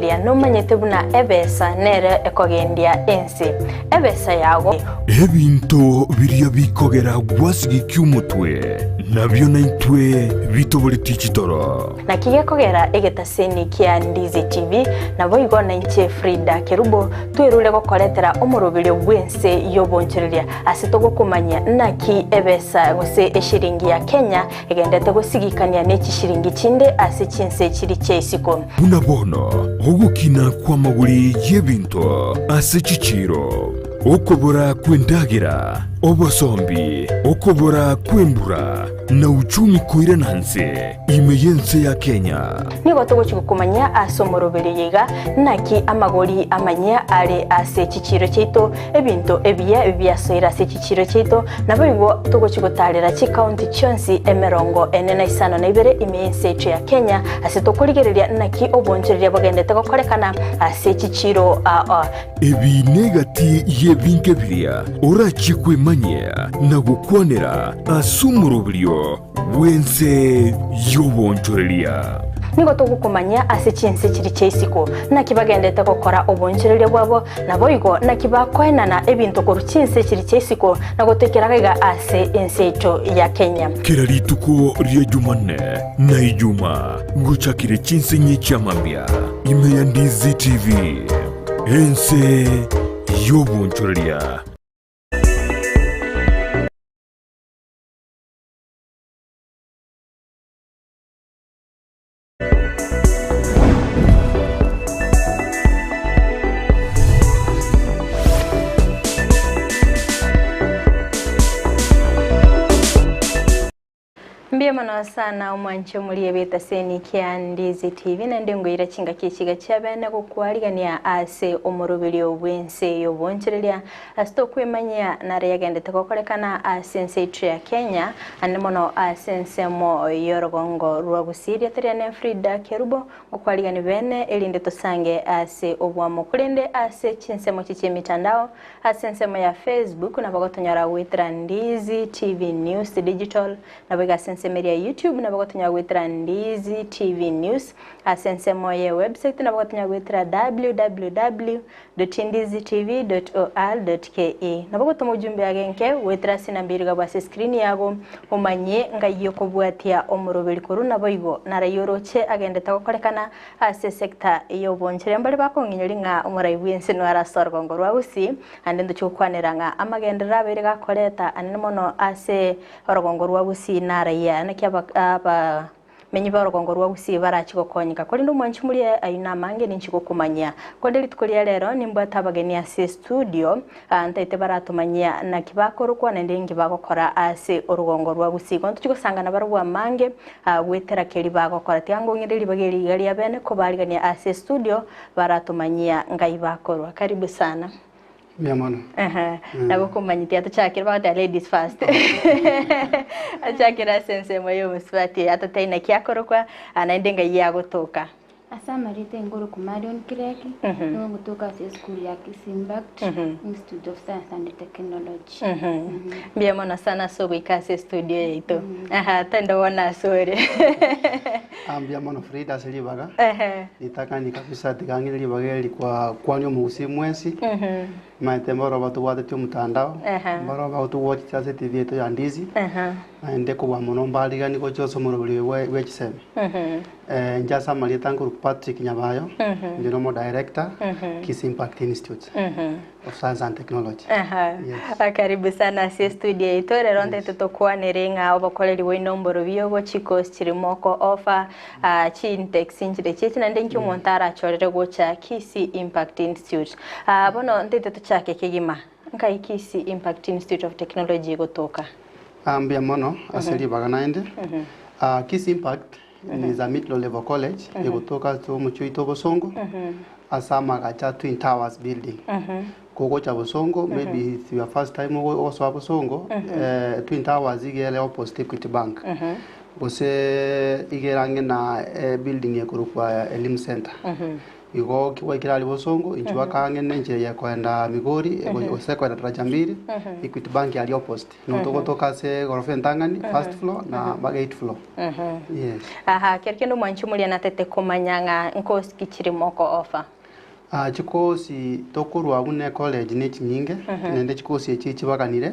no manyete buna ebesa nere ekogendia Ense ebesa yago ebinto biria bikogera gwasigi kyumutwe nabyo naitwe bitobole tichitoro na kigekogera egetaseni kia Ndizi TV nabo igona inche Frida Kerubo twerule gokoretera omurubire bwense yobonchereria asitogo kumanya naki ebesa gose eshiringi ya Kenya egendete gosigikania n'ekishiringi kinde ase chinse kiri kyesiko unabono ogukina kwa maguri y'ebinto ase kiciro okobora kwendagira obosombi okobora kwembura na uchumi koire nanse imeyense ya Kenya nigo togochikukumanya asomorobere yiga naki amagori amanya ale ase kiciro kyeito ebinto ebya soira ase kiciro kyeito nabo igo togochikutalera ki county chonsi emerongo enena isano na ibere imeyense ya Kenya ase tokorigereria naki obonchereria bagendete gokorekana ase kiciro ebi negati yebinke biria orachikwe manya na gukwanera asumurubrio wense yobonchoreria nigo togukumanya ase chinse kiri kyesiko nakibagendete gukora obonchereria bwabo nabo igo nakibakwenana ebinto koru chinse kiri kyesiko nagotekeragaiga ase enseito ya Kenya kera rituko ria Jumanne na Ijuma guchakire chinse nyikyamambia ime ya Ndizi TV Ense yobonchoreria Mbia mano sana umwanche muri ebetaseni kia Ndizi TV nende ngoira chinga kichiga cyabene gukwarigania ase omurubiri obwense yobonchereria asto kwemanya nare yagendete gokorekana asense ya Kenya anemono asense mo yorogongo rwa Gusii yateriane Frida Kerubo gukwarigani bene elinde tosange ase obwamo kurende ase chinsemo chiche mitandao asense mo ya Facebook na bagotonyara witra Ndizi TV News Digital na bega media YouTube na bagotonya gwitira Ndizi TV News asense moye website na bagotonya gwitira www.ndizitv.or.ke na bagotomo jumbe agenke witira sinambiri gabwa screen yago umanye ngayo kobwatia omuroberi koru na boigo narayoroche agendeta gokorekana ase sector yobonchire mbali bakonginyeri nga umurayibwense no arasorgongo rwa Gusii ande nduchukwanira nga amagendera bere gakoreta anemono ase orogongo rwa Gusii naraya nakiaba menyi barogongo rwa Gusii barachigokonyika kuri ndo mwanchi muri ayina mange ninchikokumanya kodeli tukolia lero nimbata abageni ase studio antaite baratumanya na kibakoro kwa ndengi bagokora ase orugongo rwa Gusii konto chigosanga na barwa mange gwetera keri bagokora tiango ngireli bageri gali abene ko barigania ase studio baratumanya ngai bakoro karibu sana Miamano. Nabo kumanyiti atachakira bagata ladies first. Achakira sense moyo muswati atataina kyakorokwa anaendenga yagotoka. Asamarite ngoro kumarion kireki no gutoka se school ya Kisii Institute of Science and Technology. Bia mona sana so wikase studio yetu. Tendo wana sore. Ambia mona Frida selibaga. Nitaka ni kabisa tikangili bageli kwa kwanyo musi mwesi. Maitembora batu wate tu mtandao. Mbara batu watch chase TV yetu ya Ndizi. Ende kwa monombali gani ko choso morobuli wechiseme. Njasa malita nguru Patrick Nyabayo, Ndinomo Director, Kisii Impact Institute of Science and Technology. Yes. Karibu sana si studio yetu ronde tutokuwa nirenga obakoleri w'inomboro biyobo chiko chirimoko offer chintex injire chechi na ndenki montara chorere gocha Kisii Impact Institute. Bono ndete tuchake kigima nkai Kisii Impact Institute of Technology gotoka. Ambia mono aseli baganaende. Kisii Impact is a mid-level college. You kutoka to Muchuito Bosongo. Asama gacha Twin Towers building. Koko cha Bosongo, maybe it's your first time also Bosongo. Twin Towers igele opposite Equity Bank. Bose igerange na building ya kurukwa Elim Center. igo kiwa kirali bosongo inchwa kange nenje ya kwenda Migori ose kwenda Trajambiri Equity Bank ali opposite no toka se gorofa ntangani first floor na 8th floor. Yes. Aha kerkendo mwanchu muri na tete komanyanga nkosi kichiri moko offer. Chikosi tokurwa gune college ne chinyinge nende chikosi echi chibakanire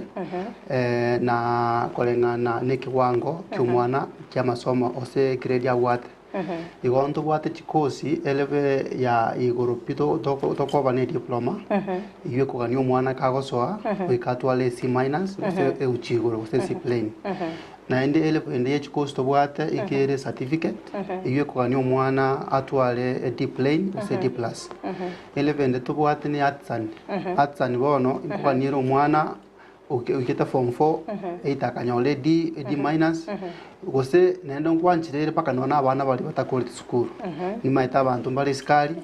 na kolengana ne kiwango ky'umwana ky'amasomo ose grade ya wate igonto bwate chikosi eleve ya igoro pito tokoba ne diploma iwe kugani umwana kagosoa ikatwale C- ose euchigoro ose C plain na ende chikosi to bwate ikere certificate iwe kugani umwana atwale D plain ose D plus eleve ende to bwate ni atsan bono ikugani umwana ukita form 4 itakanyole D minus gose nendo nkwanchirere paka nona abana bali batakolete school ni maita abantu bali skali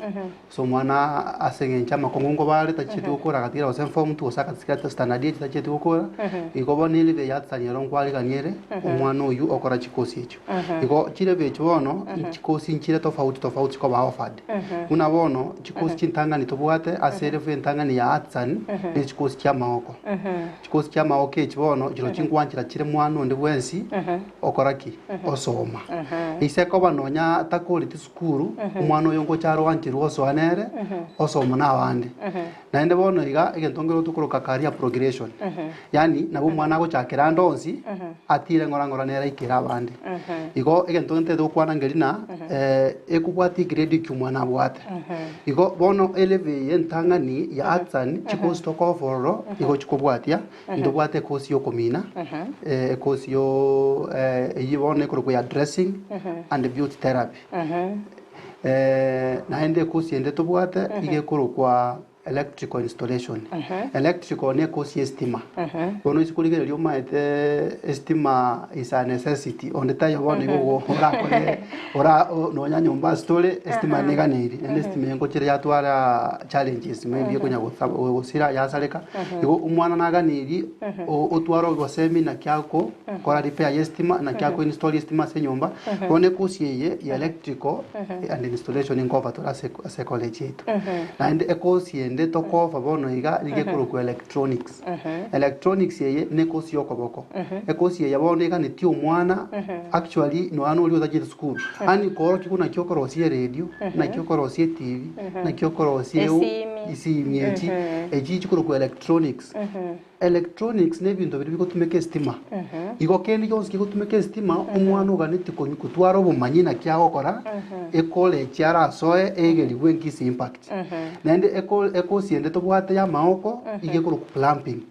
so mwana asengencha makongo bali tachiti ukora katira ose form 2 osaka tsikata standard 8 tachiti ukora iko nili be yatsanyero nkwali kanyere umwana uyu okora chikosi echo iko chire be chono chikosi nchire tofauti ko ba offered una bono chikosi chintanga ni tobwate asere fe ntanga ni ya atsan ni chikosi cha maoko chikosi cha maoko echibono jiro chinkwanchira chire mwana onde bwensi okoraki osoma iseko banonya takoliti skuru umwana oyo ngo charo wanchiru osoanere osoma na abandi naende bono iga egentongero tukuruka career progression yani nabo mwana go chakira ndonzi atire ngorangora nera ikira abandi igo egentongete dokwana ngerina ekubwati grade ky'umwana bwate igo bono eleve yentangani ya atsan chikosi tokoforo igo chikobwatia ndobwate kosi yo komina kosi yo yibone kuru ya dressing and beauty therapy naende kosi ende tobwate ige kuru kwa electrical installation electrical ne kosi estima bono isikuligere lyo maete estima is a necessity on the time one go ora no nya nyumba stole estima neganiri ende estima ngo kire yatwara challenges maybe kunya gusira yasaleka igo umwana naganiri otwaro go seminar kyako kora repair estima na kyako install estima se nyumba bone kosi ye electrical and installation ngo patora se college yetu na ende ekosi ende tokova bono iga ligekuru ku electronics electronics ye ne kosi yokoboko ekosi ye yabone iga ni ti umwana actually no anu uli otaje school ani koro kikuna kyokorosie radio na kyokorosie TV na kyokorosie isimi eji chikuru ku electronics electronics ne bintu biri bikotumeke stima igo kendi yonse kikotumeke stima umwana uganiti kutwara obumanyi na kyagokora ekole cyara soe egeri bwenkisi impact nende ekosi ende tobwate ya maoko igekuru ku plumbing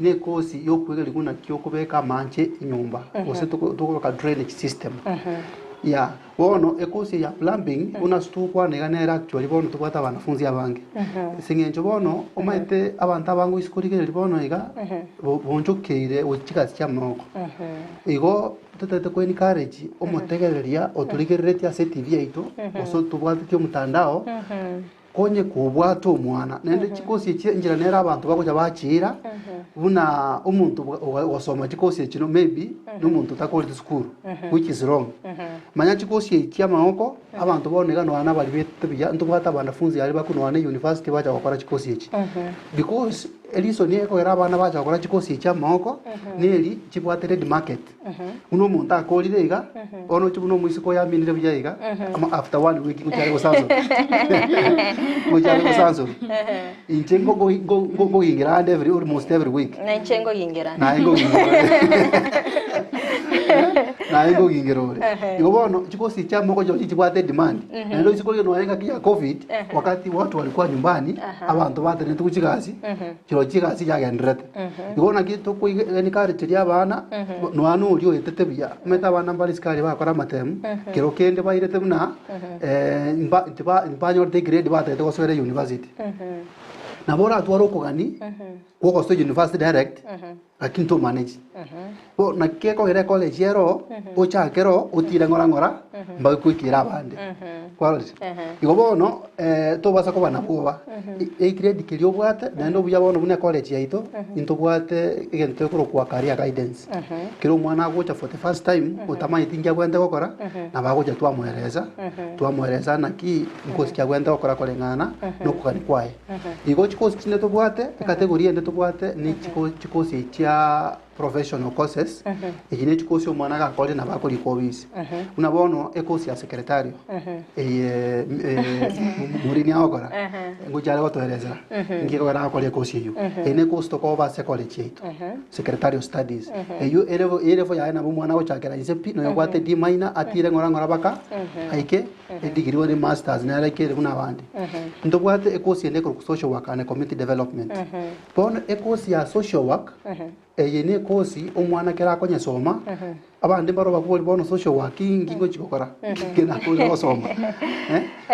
ne kosi yokwegeri kuna kyokubeka manche inyumba ose tokoroka drainage system ya bono ekosi ya plumbing una stukwa neganera actually bono tubata abanafunzi abange singenjo bono omaite abantu abangu isikuligere bono iga bonjokeire ochikasi cyamoko igo tutete ko encourage omotegereria otuligerete ya TV yaito oso tubwate tyo mutandao konye kubwato umwana nende chikosi njira nera abantu bakoja bachira buna umuntu wasoma chikosi kino maybe n'umuntu takolite school which is wrong manya chikosi kya maoko abantu bonega no ana bali betebya ntubata abanafunzi ari bakuno ane university baja gukora chikosi iki because eliso ni eko era abana baja gukora chikosi kya maoko neli chibwate red market uno muntu akolire iga ono chibuno mwisiko ya minire byayiga after 1 week kuchari gosanzo inchengo go ingira almost every week na inchengo ingira na ingo ingira igo bono chikosi cha moko jo chibwate demand na ndio chikosi no yenga kia covid wakati watu walikuwa nyumbani abantu batene tukuchikazi kiro chikazi ya genderete igo na kitu ko ni kare tiri abana no anu uri etete bya meta abana mbali skali bakora matemu kiro kende bayirete buna impa nyor de grade batete ko sore university na bora twaro kugani ko sto university direct lakini to manage bo na ke ko ire college yero o cha kero utire ngora mba kwikira bande kwaloti igo bono to basa ko bana kuba e credit kiri obwate na ndo buya bono bune college yaito into bwate igente ko kwa career guidance kiro mwana agocha for the first time utamaye tingia gwende gukora na bagocha twamwereza na ki nkosi kya gwende gukora kolengana no kugani kwae igo chikosi kine to bwate category ende to bwate ni chikosi cha professional courses ikine chikosi omwana gakore na bakori kobisi unabono ekosi ya secretario murini agora ngujale gotoerezera ngiko gara akore ekosi yu ene costo ko ba college yetu secretario studies eyu erevo ya na mwana go chakera isepi no yakwate D minor atire ngora baka aike degree or masters na like kuna bandi ndobwate ekosi ene ko social work and community development bon ekosi ya social work yene kosi omwana kera konye soma abandi baro bakuboli bono social working ngingo chikokora kena ko gosoma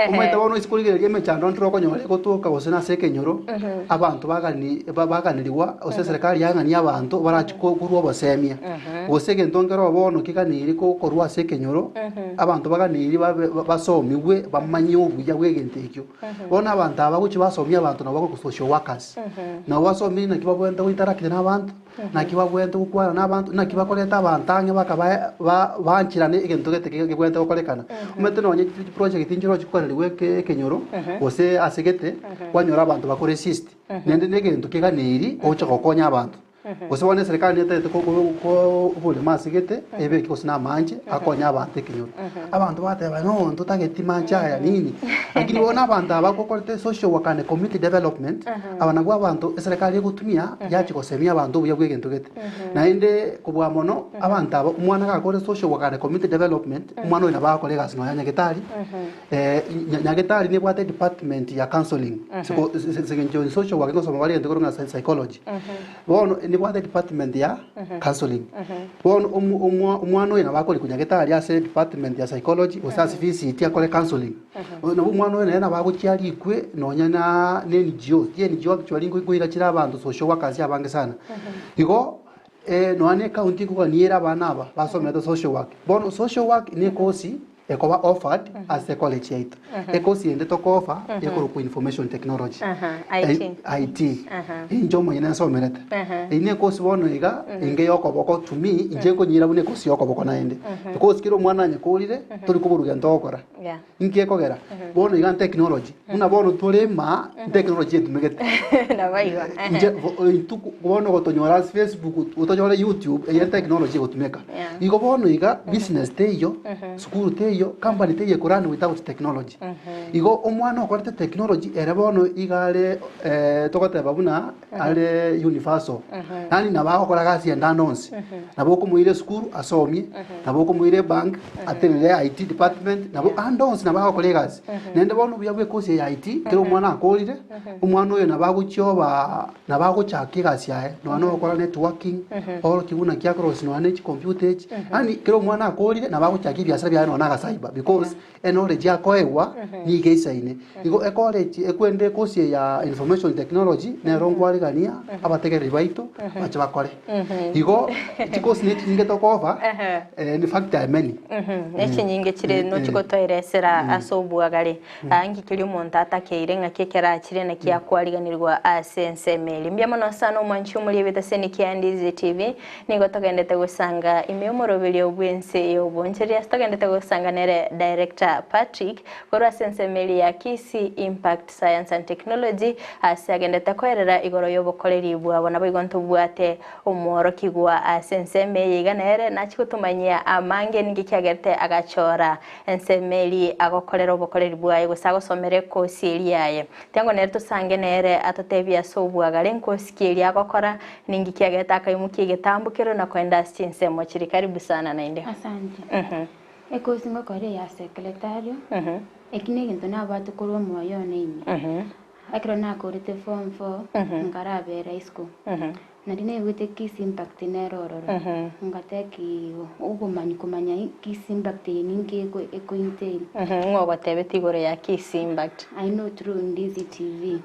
umete bono iskuli gere mechando ntro konyole gotuka gosena sekenyoro abantu baganiriwa ose serikali yangani abantu barachiko kurwa bosemia gosege ntongero bono kikaniri ko korwa sekenyoro abantu baganiri basomiwe bamanyi obuya bwegentekyo bona abantu abaguchi basomia abantu nabo ko social workers na wasomi na kibabwenda interact na abantu na kibabwenda gukwana n'abantu na kibakoleta abantange banchirane igento gete gukorekana umete nonye project injiro chikorerwe kenyoro ose asegete kwanyora abantu bakore assist nende negento kiganiri ocha gokonya abantu Usibone serikali yete ko bule masigete ebe kiko sina manje akonya abantu kenyoro abantu bateba no tutageti manja ya nini lakini bona abantu abakokorete social work and community development abanagwa abantu serikali gutumia yachi kosemia abantu buya bwegento gete na inde kubwa mono abantu aba umwana gakore social work and community development umwana wina bakore gasino ya nyagetari nyagetari ni bwate department ya counseling sekenjo social work no somali ndikoro na psychology bono ni bwate department ya counseling bono umwana wina bakore kunyagetari ya department ya psychology usasi VCT akore counseling no umwana wina na bagucyari ikwe nonya na NGO actually ngwira kira abantu social workers yabange sana igo no ane county ko niera abana aba basomera social work bono social work ni kosi ekoba offered as a college yait ekosi ende to offer ekoro ku information technology IT injo mo ina somerete ine kosi bono iga inge yokoboko to me inje ko nyira bune kosi yokoboko na ende kosi kiro mwana nyekurire turi kuburuga ndokora inge kogera bono iga technology una bono tolema technology etumegete na baiwa inje tuku bono gotonyora Facebook utonyora YouTube ya technology gotumeka igo bono iga business teyo school teyo company teye kurani without technology igo omwana okorete technology erebono igale tokote babuna ale universal yani nabako kora gasi endandonse naboko muire school asomie naboko muire bank atele IT department nabo andonse nabako kolegas nende bono buyabwe kosi ya IT kero omwana akolire omwana oyo nabako chyoba nabako chakigasi yae no okora networking all kibuna kya cross no ane computer yani kero omwana akolire nabako chakibiasa bya no naga because knowledge yako ewa ni geisaine igo college ekwende kosi ya information technology na rongwali gania abategeri baito bacha bakore igo chikosi ne tinge to cover ni factor many nechi nyinge chire no chikotoeresera asobuagale angi kiri umuntu atakeire ngakekera chire na kiya kwaliganirwa Ense meli mbya mono sana mwanchi muri bitaseni kya Ndizi TV nigo togendete gusanga imyomorobeli obwense yoboncheria togendete gusanga nere Director Patrick korwa Ense meli ya Kisii Impact Science and Technology asiagendete kwerera igoro yobokoreri bwabo nabo igonto bwate umoro kigwa Ense meli ganere nachikutumanyia amange ngikyagerte agachora Ense meli agokorera obokoreri bwaye gusago somere kosi yaye tango nere tusange nere atotebia sobwagale nkosi agokora ningikyageta akayimuki getambukiro na kwenda Ense mochiri karibu sana nainde asante ekosi ngokore ya secretary ekine ginto na batu kurwa moyo nini akira na korite form 4 ngarabe high school nadine wite Kisii Impact nerororo ngateki ubumanyi kumanya Kisii Impact ninge eko inte ngo batebeti gore ya Kisii Impact I know through Ndizi TV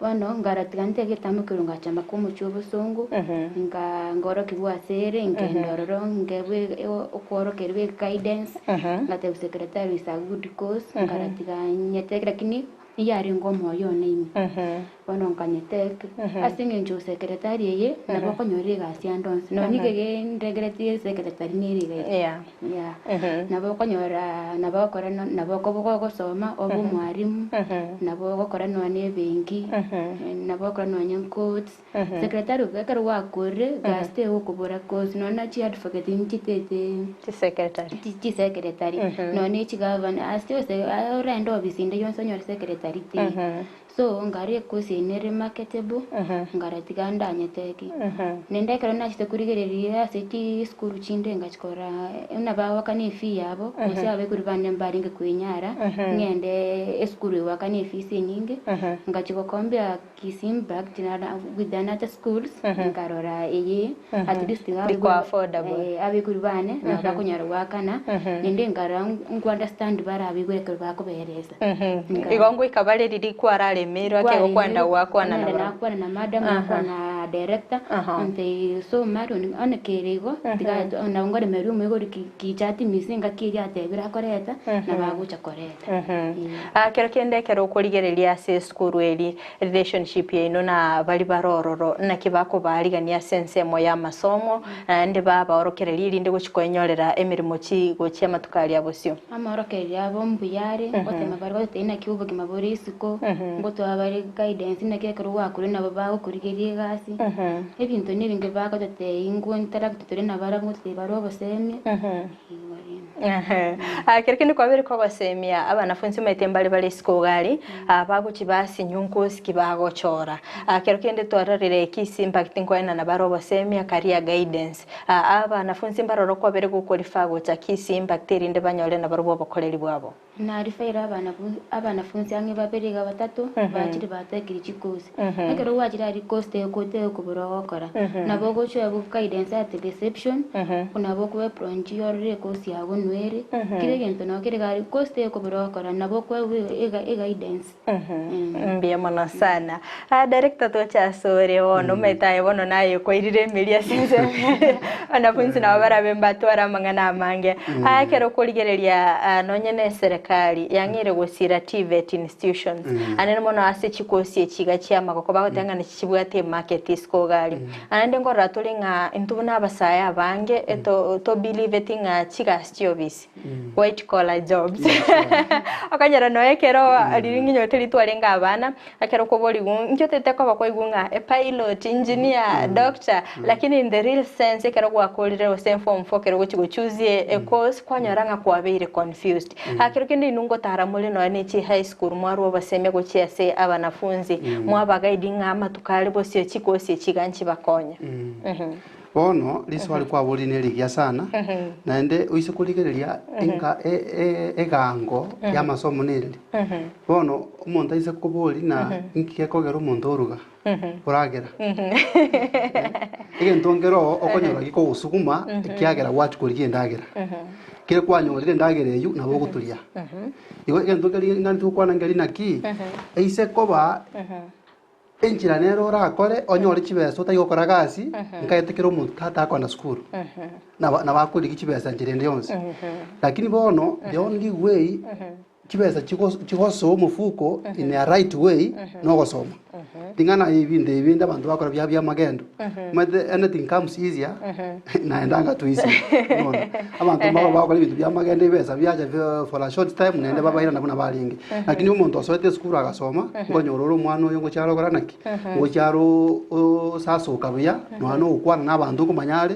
bono ngaratigante gitamukiro ngachamba kumuchubu sungu ngoro kibwa sere ngendororo ngebwe okorokerwe guidance ngate secretary is a good cause ngaratiganye lakini iyari ngomo yone imi bono nkanyetek asinge njo secretary ye nabo konyore gasi andons no nigege integrity secretary nirige nabo konyora nabo kora nabo ko soma obu mwarimu nabo gokora no ne bengi nabo kora no nyancoats secretary gakara wakore gaste ukubura cause no na chi advocate mchitete chi secretary no ni chi gavan aste se orendo obisinde yonso nyor secretary so ngari kusinere marketable ngara tiganda nyeteki nende kero na chitekurigeriria seti skuru chinde ngachikora una bawa kani fi yabo musi abe kuribane mbari ngekwinyara ngende eskuru wakani fi sininge ngachiko kombia kisimba tinara with another schools ngarora at least ngabe affordable abe kuribane na bakunyara wakana nende ngara understand bara abe kwekero bakubereza igongo ikabale riri kwarare mero akego kwanda wakwana na madam na director ante so maro on kerego tiga na ngore meru mego kichati misinga kirya tebira koreta na bagucha koreta kero kende kero kurigereria se skuru eri relationship yino na bali barororo na kibako baligania sense mo ya masomo ndi baba orokereri rinde guchikwenyorera emirimo chi gochia matukali abosio amorokereri abo mbuyare ngote mabarwa tena kiubo kimabori isiko ngoto abari guidance na kekero wakuri na baba kurigerie gasi ebintu nibinge bako tete ingo interact tore na bara ngote baro basemi Kirikini kwa biri kwa basemia abanafunzi maitembali bali skogari bago chibasi nyungu skibago chora kirikindi twararire Kisii impact nkoena na baro basemia career guidance abanafunzi baroro kwa biri gukorifa gocha Kisii impact rinde banyole na baro bokoleri bwabo na rifaira abanafunzi ange babiriga batatu bakiri batekiri chikosi ekero wajira ri cost ekote okuburo okora nabo gocho ya guidance at reception unabo kuwe pronji yore kosi yago nwere kire gento no kire gari cost okuburo okora nabo kuwe guidance mbia mona sana director to cha sore wono metaye wono nayo koirire milia sense anafunzi na barabe mbatwara mangana mange akero kurigereria nonyene serikali yangire gusira TVET institutions anene mono ase chikosi echiga chiama ko bagotanga n'ikibwate market iskogari anende ngora tulinga intubuna abasaya bange to believe tinga chiga stiobisi white collar jobs akanyara no ekero riringinyo telitwalenga abana akero ko boli ngyo teteko bakoigunga a pilot engineer doctor lakini in the real sense ekero gwakolire o same form fokero gochigo choose a course kwanyaranga kwa very confused akero kindi nungo taramule no anichi high school mwaru baseme gochia se abanafunzi mwaba guiding ama tukali bosio chikosi chiganchi bakonya bono liswali kwa boli neligia sana naende uise kuligereria inka egango ya masomo neli bono umuntu aise kuboli na inkiye kogera umuntu oruga uragera igento ngero okonyora giko usuguma kiagera watu kuriye ndagera kire kwanyorire ndagera eyu nabo guturia igo igento ngeri ngantu kwana ngeri naki eise koba enchira nero rakore onyore chibeso tayokora gasi nkayetekero umuntu tata akona skuru na bakuri kichibesa njirende yonse lakini bono the only way chibesa chigoso umufuko in a right way no gosoma tingana ibinde abantu bakora bya magendo made anything comes easier naendanga tu easy abantu bakora ibintu bya magendo ibesa byaje for a short time nende babahira nabona balingi lakini umuntu osoete skuru agasoma ngonyororo umwana uyo ngo cyaro goranaki ngo cyaro sasoka bya no ukwana nabantu kumanyare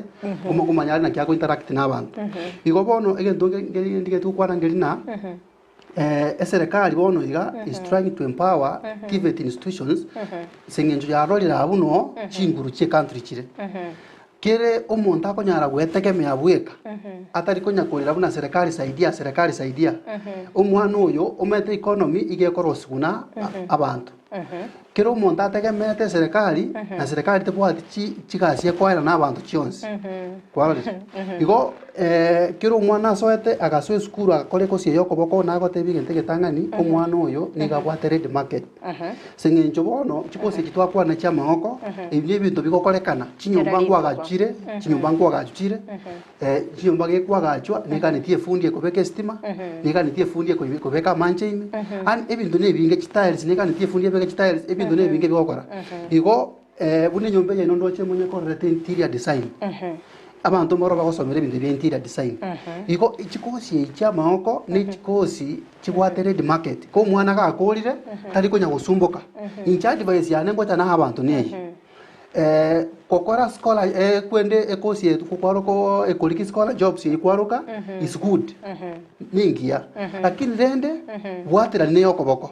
kumanyare na kyako interact nabantu igo bono egento ndige tukwana ngelina serikali bono iga is trying to empower TVET institutions singenjo ya roli la buno chinguru che country chire kire umuntu akonyara gwetekemea bweka atari konyakorera buna serikali saidia umwana uyo umete economy igekoro suguna abantu kero umuntu ategemete serikali na serikali tebwati chigasi kwaira n'abantu chionsi kwarorire igo kero umwana asoete agasoe skuru agakore kosi yokoboko nagotebi gente getang'ani omwana oyo niga bwate red market seng'encho bono chikosi kitwakwana chia maoko ebyo ebinto bigokorekana chinyomba ngwagachire chinyomba ngwagachire chinyomba gekwagachwa niganitie fundi ekobeka estima niganitie fundi ekobeka manchaine an ebinto nebinge chitiles niganitie fundi ebeka chitiles ebinto nebinge bigokora igo bune nyomba yeno ndoche munye korete interior design abantu moro bagosomera ebinto bya interior design igo ichikosi chia maoko ni chikosi chigwate red market ko mwana gakorire tari kunya gusumbuka incha advice yane ngocha na abantu neyi kokora scholar kwende ekosi yetu kukwaro ekoliki scholar jobs ikwaruka is good ningia lakini rende bwatira ne yokoboko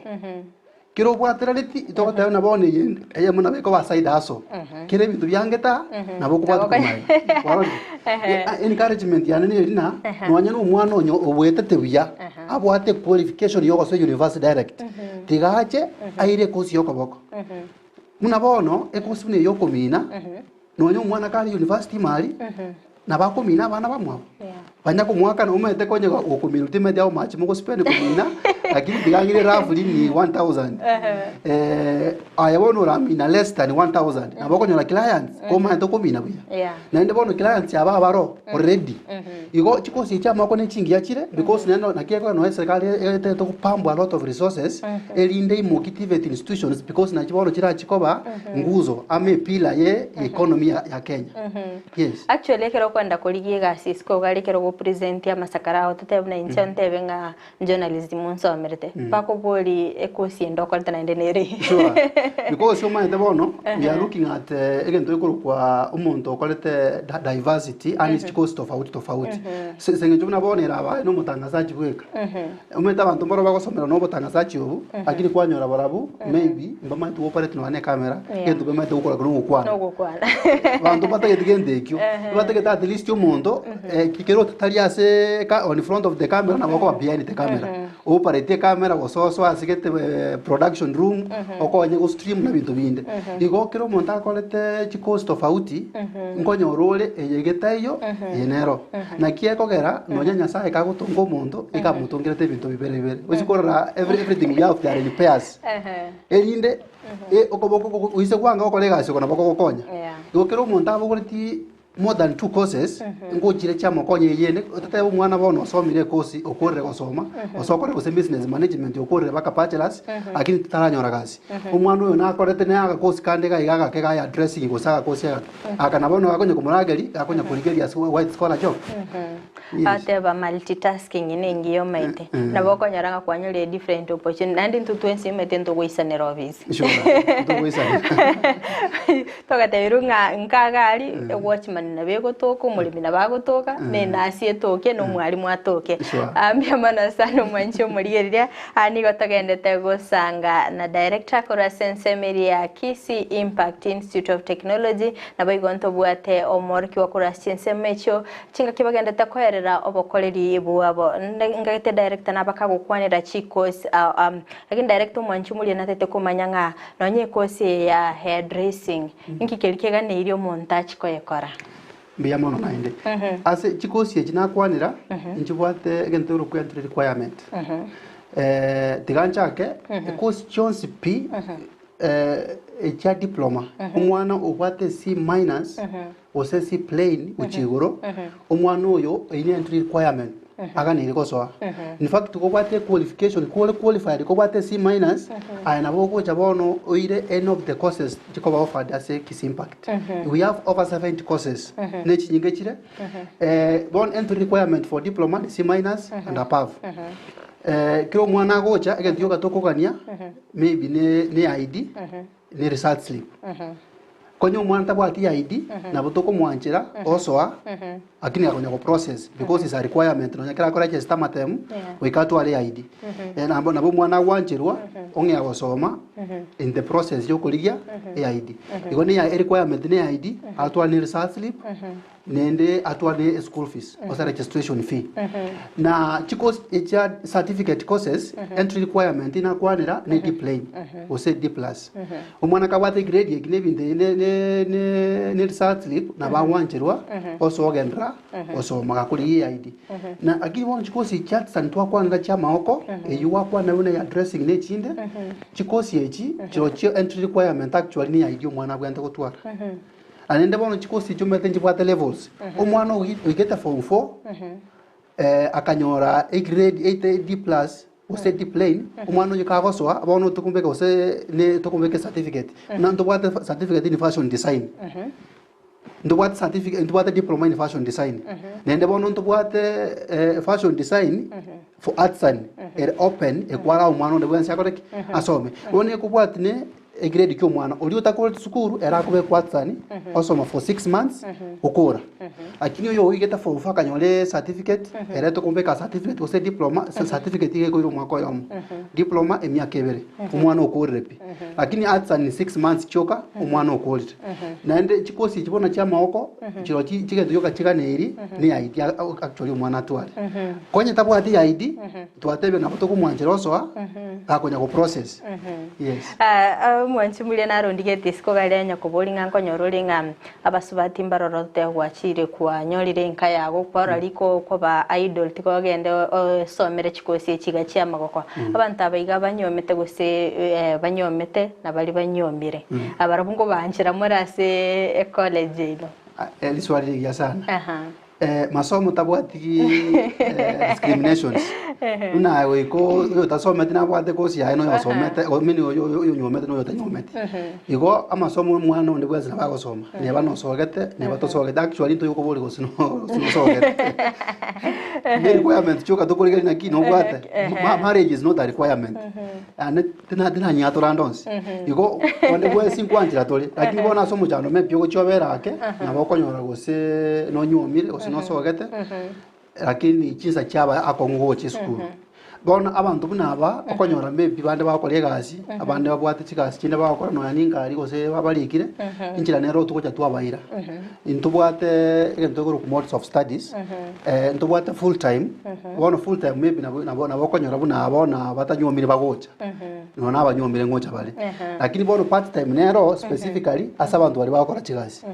kiro bwatira liti itogota na bone yende eye muna beko ba side hustle kire bintu byangeta nabo kubatu kumai waroni encouragement yani ne rina nwanya no mwana onyo obwetete buya abwate qualification yoko so university direct tigache aire kosi yokoboko muna bono ekosi ne yokomina nonyo mwana kali university mali na bakomina abana bamwabo banya kumwaka no umete konye okomina ultimate au match mugo spend komina lakini bigangire roughly ni 1000 ayabono ramina less than 1000 na bakonyo la clients koma to komina buya na ende bono clients aba baro already igo chikosi cha mako ne chingi yachire because nendo nakieko no serikali ete to kupambwa a lot of resources elinde imotivate institutions because na chibono chira chikoba nguzo ame pila ye economy ya Kenya yes actually kero kwenda kuligie gasis ko gali kero go present ya masakara otetebna inchante venga journalism unso amerete pako boli ekosi ndoko tana ndenere sure because you might bono we are looking at again to kwa umuntu okolete diversity and its cost tofauti sengeje buna bonera aba no mutangazaji bweka umeta abantu mboro bagosomera no mutangazaji ubu akiri kwanyora barabu maybe mbama tu operate no ane camera kendo bama tu ukora no gukwana abantu batagende ekyo batageta at least umuntu kikero taliase on front of the camera na bako behind the camera operate camera gososo asigete production room okonye go stream na bintu binde igo kero umuntu akolete chikost tofauti nkonyo role eyegetayo yenero na kiekogera nonya nyasaye kagutunga umuntu ikamutungirete bintu bibere uzikorora everything you have there in pairs erinde okoboko uise kwanga okolega siko na boko gokonya igo kero umuntu abugoriti more than 2 courses ngojire chamo konye yene tete umwana bono somire course okorre gosoma osokore gose business management okorre baka bachelors akini taranyora gasi umwana uyo nakorete ne aga course kande ga igaga ke ga addressing gosaka course akana bono akonye kumurageri akonye kurigeri as white scholar job ateba multitasking inengiyo maite na boko nyaranga kwanyure different opportunity nandi ntutwensi mete ndo goisanera office ndo goisanera togaterunga nkagali watchman na bego toko mulimi na bago toka ne nasie toke no mwalimu atoke ambia mana sana mancho murigeria ani gotagendete gosanga na director kora Ense ya Kisii Impact Institute of Technology na baigonto bwate omorki wakora Ense mecho chinga kibagendete koherera obokoreri ebuabo ngate director na bakagukwanira chikos lakini director mancho muri na tete kumanyanga nonye kosi ya hairdressing inkikerikega ne irio montage koyekora mbia mono nainde ase chikosi chinakwanira nchibwate agenturu kwa requirement tiganchake course chonsi p cha diploma umwana ubwate C- ose C plain uchigoro umwana uyo ine entry requirement agani gosoa in fact ko bwate qualification qualified ko bwate C- ayana boko chabono oire end of the courses chiko ba offered as Kisii Impact we have over 70 courses ne chinyinge chire one entry requirement for diploma C- and above kiro mwana gocha egentio gatokogania maybe ne ID ne result slip konyo mwana tabwati ID na butoko mwanchira osoa akini akonya ko process because is a requirement no nyakira ko register matem wikatu ale ID na bo mwana wanchirwa onge agosoma in the process yo kuligia ID iko ne requirement ne ID atwa ne result slip nende atwane school fees or registration fee na chikos echa certificate courses entry requirement ina kwanira ne D plain or say D plus umwana kabate grade yekinebi ne research slip na bawancherwa also ogendra also magakuri ID na akiri won chikosi chat santwa kwanira cha maoko eyuwa kwana una addressing ne chinde chikosi echi chirochio entry requirement actually ni ID umwana bwente gutwara anende bono chikosi chumete njibwate levels umwana ugeta form 4 akanyora a grade 8 D plus use D plain umwana yikagosoa bono tukumbeka use ne tukumbeka certificate na ndobwate certificate in fashion design ndobwate certificate ndobwate diploma in fashion design nende bono ndobwate fashion design for arts and open ekwara umwana ndobwense akoreki asome one kubwate ne a grade kyo mwana uli utakola sukuru era kube kwatsani osoma for 6 months ukura lakini yo igeta for ufaka nyole certificate era to kumbeka certificate ose diploma certificate ige ko mwako yom diploma emyaka ebere umwana ukurepi lakini atsa ni 6 months choka umwana ukulita naende chikosi chibona cha maoko chiro chigete yoka chikaneri ni ID actually umwana twali konye tabwati ID twatebe na kutoku mwanjero oso akonya ko process yes mwanchi mulia naro ndigete siko galenya kubolinga nkonyorolinga abasubati mbarorote gwachire kwa nyolire nka yago kwara liko ko ba idol tiko gende somere chikosi echiga chia magoko abantu abayiga banyomete gose banyomete nabali banyomire abarabungo banjira murase college ino eliswali ya sana masomo tabwati discriminations una weko yotasomete nabwate kosi ya ino yosomete omini yo nyomete no yotanyomete igo amasomo mwana onde bweza bagosoma ne banosogete ne batosogete actually to yoko boli gosino sogete ne requirement choka to koligari na kino bwate marriage is not a requirement and tena nyato randons igo onde bwezi nkwanjira tole lakini bona somo jano mepyo gochobera ake na bakonyora gose no nyomire no sogete lakini chinsa chaba akongo chisukuru bona abantu bunaba okonyora maybe bande bakole gasi abande babwate chikasi chinde bakora no yaninga ari gose babalikire injira nero tukocha twabaira intubwate egento guru modes of studies intubwate full time bona full time maybe nabona bakonyora bunaba batanyomire bagocha nona abanyomire ngocha bale lakini bona part time nero specifically asabantu bali bakora chikasi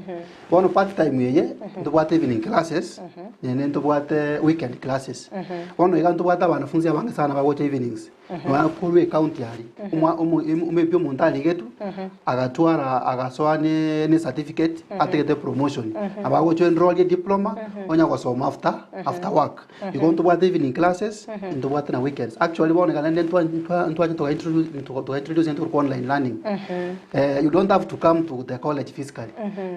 bona part time yeye intubwate evening classes nene intubwate weekend classes bona igantubwate abanafunzi abanga sana bagocha evenings wana kulwe county ali umepyo montali getu agatwara agaswane ne certificate ategete promotion abagocha enroll diploma onya gosoma after work you going to what evening classes into what na weekends actually bona kana to introduce into online learning you don't have to come to the college physically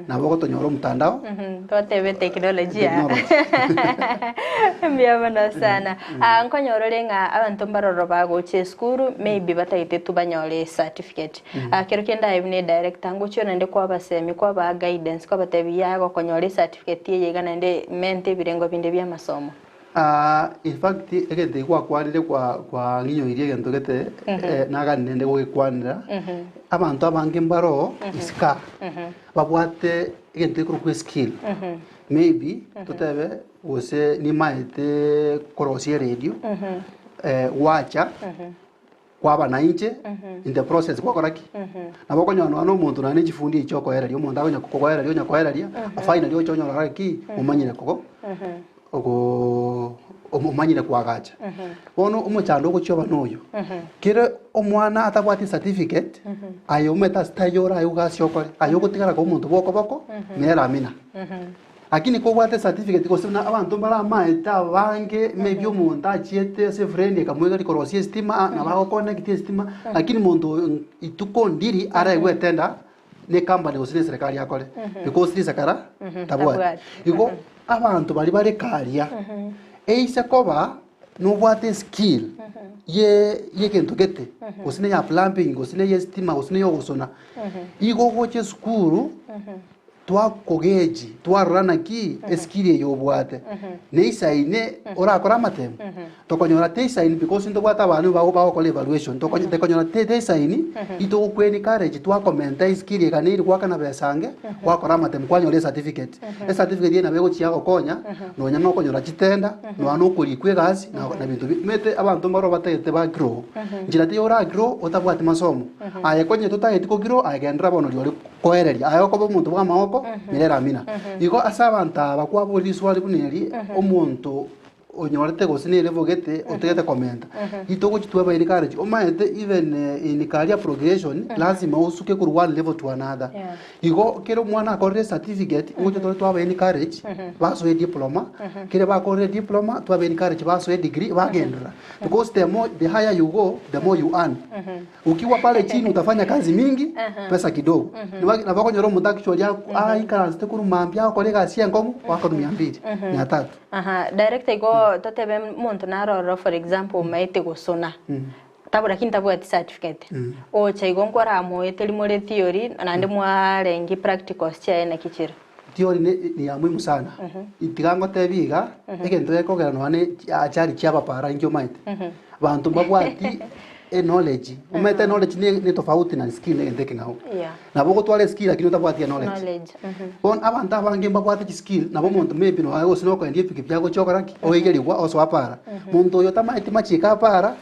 na boko to nyoro mtandao to tebe teknolojia mbiyabana sana nkonyorolenga abantu mbaroro bagoche skuru maybe bataite tubanyole certificate kero kenda ibne director ngocho nende kwa basemi kwa ba guidance kwa batebi yago konyole certificate yega nende mente birengo binde bya masomo in fact egete kwalire kwa nginyo iriye gentogete naga nende gwikwanira abantu abange mbaro iska babwate egete kuru skill maybe tutebe ose ni maite korosie radio wacha kwaba na inche in the process kwa koraki naboko nyono ano muntu nane chifundi ichoko era lyo muntu agonya kokoko era lyo nyako era lya afaina lyo chonyo raki umanyire koko ogo umanyire kwagacha bono umuchando gochoba noyo kire omwana atabwati certificate ayo meta stayora ayo gasiyokore ayo gutigara ko muntu boko nera mina lakini ko gwate certificate ko sina abantu bara maita bange maybe umuntu achiete se friend kamwega likorosie stima na bago connect stima lakini muntu ituko ndiri ara igwetenda ne company osine serikali yakole because this akara tabwa iko abantu bari bare karia eisa koba no bwate skill ye kento gete osine ya plumbing osine ya stima osine yo gusona igo goche skuru twakogeji twarana ki eskiri yobwate neisaine orakora matemu tokonyora teisaine because ntobwata abantu bakole evaluation tokonyora teisaine itokweni courage twakomenta eskiri kaniri kwakana besange wakora matemu kwanyora certificate certificate yena bego chiago konya nonya no konyora chitenda no anokuri kwegasi na bintu mete abantu maro batete ba grow njira te ora grow otabwate masomo aye konye tutageti ko grow agendra bono lyori koereri ayo ko bomuntu bwa maoko mirera mina iko asabanta bakwa boliswali buneri omuntu onyorete gosinere vogete otegete komenta itoko chitwa ba courage omaete even in career progression lazima usuke ku one level to another iko kero mwana akore certificate ngocho twa ba courage baso diploma kire ba akore diploma twa ba courage baso degree bagendera because the higher you go the more you earn ukiwa pale chini utafanya kazi mingi pesa kidogo na bakonyoro mudakishwa ya ikaranste kuru mambya kolega sia ngomu wako 200 300 direct iko totebe muntu naroro for example maite gusona tabura kintabu ati certificate o chaigo nkora moeteli more theory nande mwarengi practicals cha ena kichira theory ni ya muhimu sana itigango tebiga egento ekogera no ane achari chaba para ngyo maite bantu babwati knowledge umete knowledge ni tofauti na skill ndeke ngao na boko twale skill lakini utabwati knowledge bon abantu abange babwati skill na bo muntu maybe no ayo sino ko ndiye pikipyako chokoraki oigeligwa oso apara muntu yo tamaiti machika apara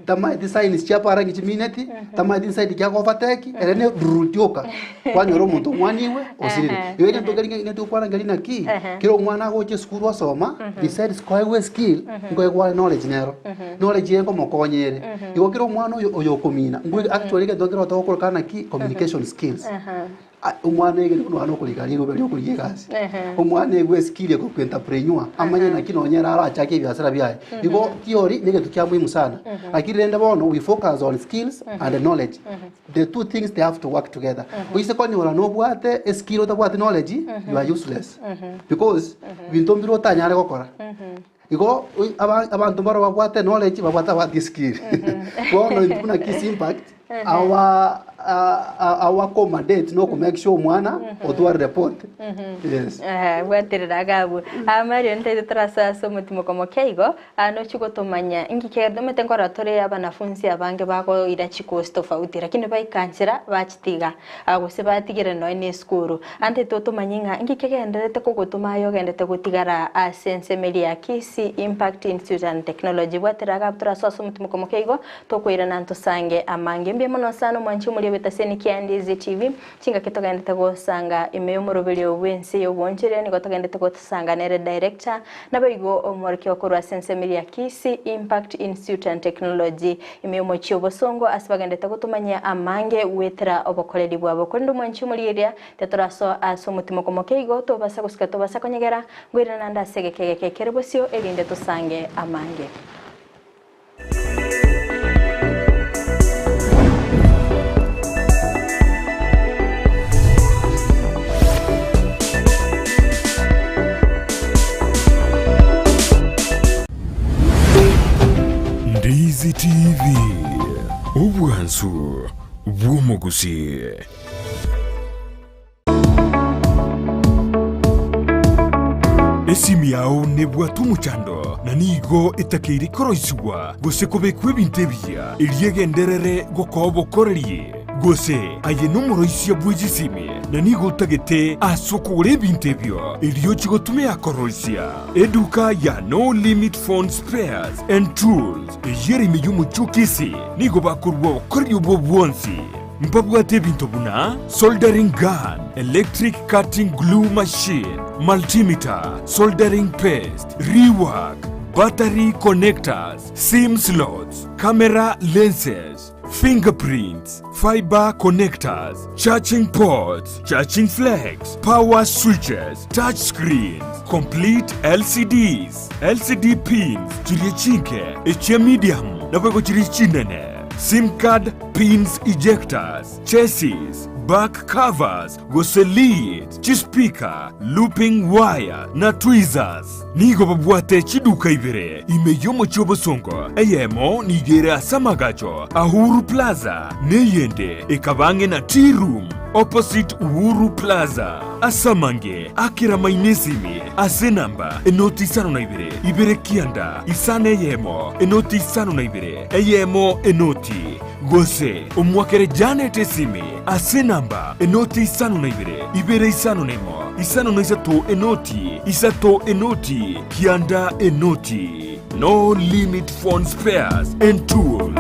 tamaiti science cha para ngichimineti tamaiti inside kya overtake erene rutioka kwanyoro muntu mwaniwe osirire yeye ndogeri ngetu kwana ngali na ki kiro mwana goche skuru asoma decide square skill ngwe knowledge nero knowledge yengo mokonyere igo mwana oyo komina ngwe actually ke dogero to ko kana ki communication skills umwana ege no ano kuligaliro bali okuligasi umwana ege skill ko entrepreneur amanye na kinonyera ara achake byasara byaye igo theory nige tukya muhimu sana akirenda bono we focus on skills and knowledge the two things they have to work together uise ko ni wala no bwate skill otabwate knowledge you are useless because bintombiro tanyare gokora iko abantu baro babwate knowledge babwata bati skill bono impuna Kisii impact our commandant no to make sure mwana otwa report yes bwatirira gabu amari nte trasa so mutimo komo keigo no chiko tomanya ingike domete ngora tore abanafunzi abange bako ira chiko tofauti lakini baikansira bachitiga agose batigire no ine skuru ante toto manyinga ingike genderete ko gutuma yo gendete gutigara Ense media Kisii Impact Institute and Technology bwatira gabu trasa so mutimo komo keigo to koira nanto sange amange mbe mono sano mwanchi muri betaseni kia Ndizi TV chinga kitogenda gusanga imeyo murubiri obwensi yobonjere niko togenda gusanga nere director nabayigo omorke okorwa Ense media Kisii Impact Institute and Technology imeyo mochi obosongo asibagenda gutumanya amange wetera obokoreri bwabo kondo mwanchi muri area teturaso aso mutimo komokeigo to basa gusika to basa konyegera ngwira nanda segekeke kerebosio elinde tusange amange. Ndizi TV Obwansu Gusii. Esimi yao nebwatu muchando na nigo etakiri koroiswa gose kobekwe bintebia iliyegenderere gokobo koreriye gose aye numoroisia bwijisimi na nigo tagete asokore bintebio iliyo chigotume akoroisia eduka ya no limit phone spares and tools yeri miyumu chukisi nigo bakurwa koryo bobwonsi mpabwate bintobuna soldering gun, electric cutting glue machine, multimeter, soldering paste, rework, battery connectors, SIM slots, camera lenses, fingerprints, fiber connectors, charging ports, charging flags, power switches, touch screens, complete LCDs, LCD pins, chirichinke, eche medium, nabego chirichinene. SIM card pins ejectors, chassis, back covers, gose leads, chispika, looping wire, na tweezers. Nigo babwate chiduka ibere, imeyomo chobosongo, eyemo nigere asamagacho, Ahuru Plaza, neyende, ekabange na tea room, opposite Uhuru Plaza. Asamange akira mainesimi ase namba enoti isano na ibere kianda isane yemo enoti isano na ibere eyemo enoti Gusii omwakere Janet esimi ase namba enoti isano na ibere isano nemo isano na isato enoti kianda enoti. No limit phone spares and tools.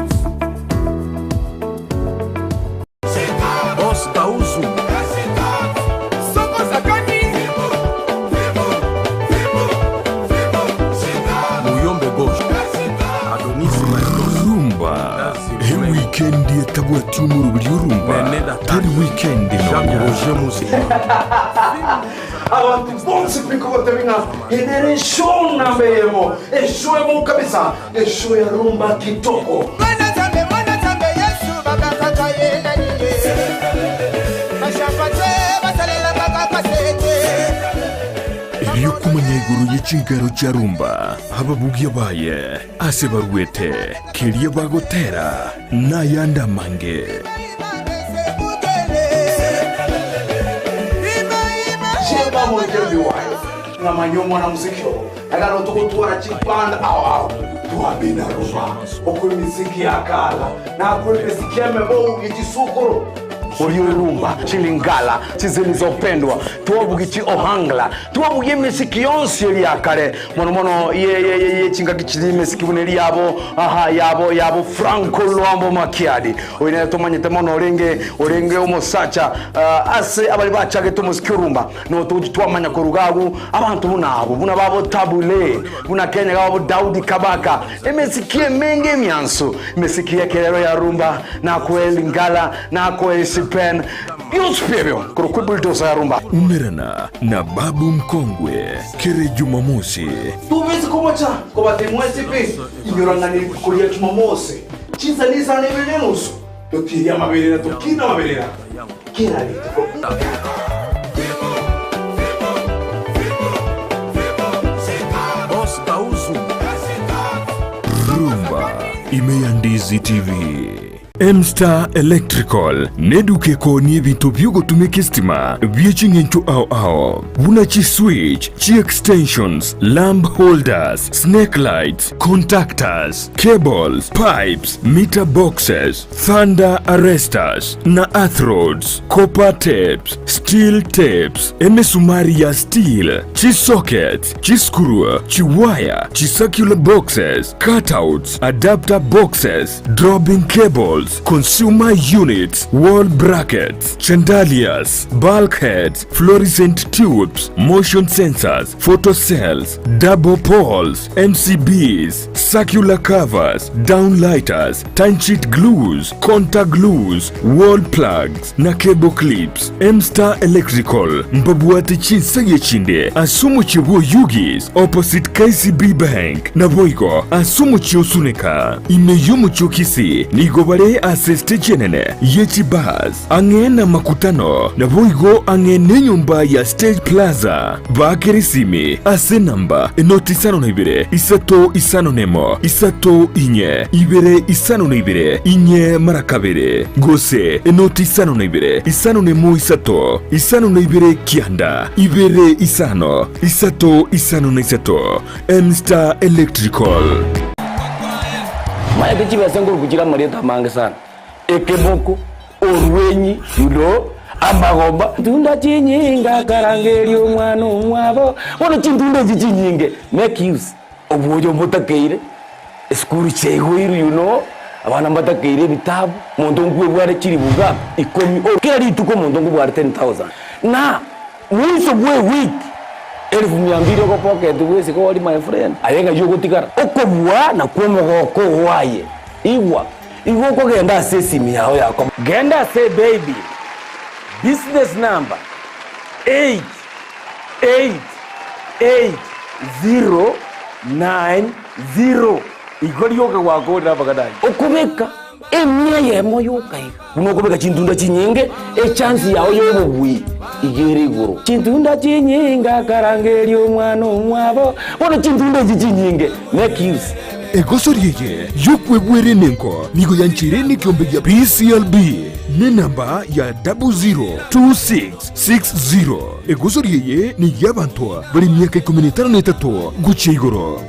Weekend tabwati umurubiri urumba tari weekend abantu bonse piko batabinga henere show na mbeyemo eshoemo kabisa esho ya rumba kitoko mana tambe Yesu bakakata yena niye bashapate basalela bakakasete iriyo kumanya iguru y'ikigaro cya rumba ababugi baye ase baruete kiriye bagotera nayanda mange Sheba mwekebi wayo na manyomo na muzikio agalo tukutuwa chipanda awa tuwabina rumba okwe miziki ya kala na kwe miziki ya mebo ujisukuru Urumba, chilingala, chizilizopendwa, tuwabugichi ohangla, tuwabugie mesiki yonsi ya kare, mono ye chinga kichili mesiki buneli yabo Franco Luambo Makiadi. Oine tomanyete mono orenge omosacha, ase abali bachage tomusiki urumba, no tuwamanya kurugagu, abantu buna babo tabule, buna Kenya babo Daudi Kabaka, mesiki menge miansu, mesiki ya kelero ya rumba, na kwe lingala, na kwe pen yuspebyo kurukubulitosa ya rumba umerana na babu mkongwe kere Jumamosi tuwezi kumocha kwa batemwezi pi inyorangani kulia Jumamosi chiza niza nevenenusu tokiria mabelera tokina mabelera kira lito rumba imeya Ndizi TV. Ense Electrical neduke ko ni bintu byugo tumeke stima byechingencho ao buna chi switch chi extensions lamp holders snake lights contactors cables pipes meter boxes thunder arresters na earth rods copper tapes steel tapes emesumari ya steel chi sockets chi screw chi wire chi circular boxes cutouts adapter boxes dropping cables consumer units, wall brackets, chandeliers, bulkheads, fluorescent tubes, motion sensors, photocells, double poles, MCBs, circular covers, downlighters, time-sheet glues, contact glues, wall plugs, na cable clips. Ense Electrical mbabuate chinsage chinde asumu chibuo yugis opposite KCB Bank na boigo asumu chiosuneka imeyumu chukisi nigobare asiste chenene yechi bus angena makutano na boigo angene nyumba ya Stage Plaza bakerisimi ase namba enoti isano na ibere isato isano nemo isato inye ibere isano na ibere inye marakabere Gusii enoti isano na ibere isano nemo isato isano na ibere kianda ibere isano isato isano na isato. Ense Electrical maya kichibe senguru kuchira marieta mange sana ekeboko orwenyi amagomba tunda chinyinga karangeri omwana omwabo wono chintunda chinyinge make use obujo mutakeire skuru chego abana mbatakeire bitabu muntu ngwe bware chiri buga ikomi kera rituko muntu ngwe bware 10,000 na mwiso bwe week 1200 ko pocket wese ko wali my friend ayenga yugo tikara okobwa na kwomogoko waye iwa ko genda sesimi yao yako genda say baby business number 888090 igori yoga wako na bagadai okubeka emya yemo yokai unokubeka chintunda chinyenge chance yao yobugwi igere guru chintunda chinyinga karangeri omwana omwabo wono chintunda chinyinge make use egosoriye yukwebwere nenko nigo yanchire ni kyombe ya PCLB ni namba ya 002660. Egusori yeye ni yabantua bari miaka 13 guche igoro.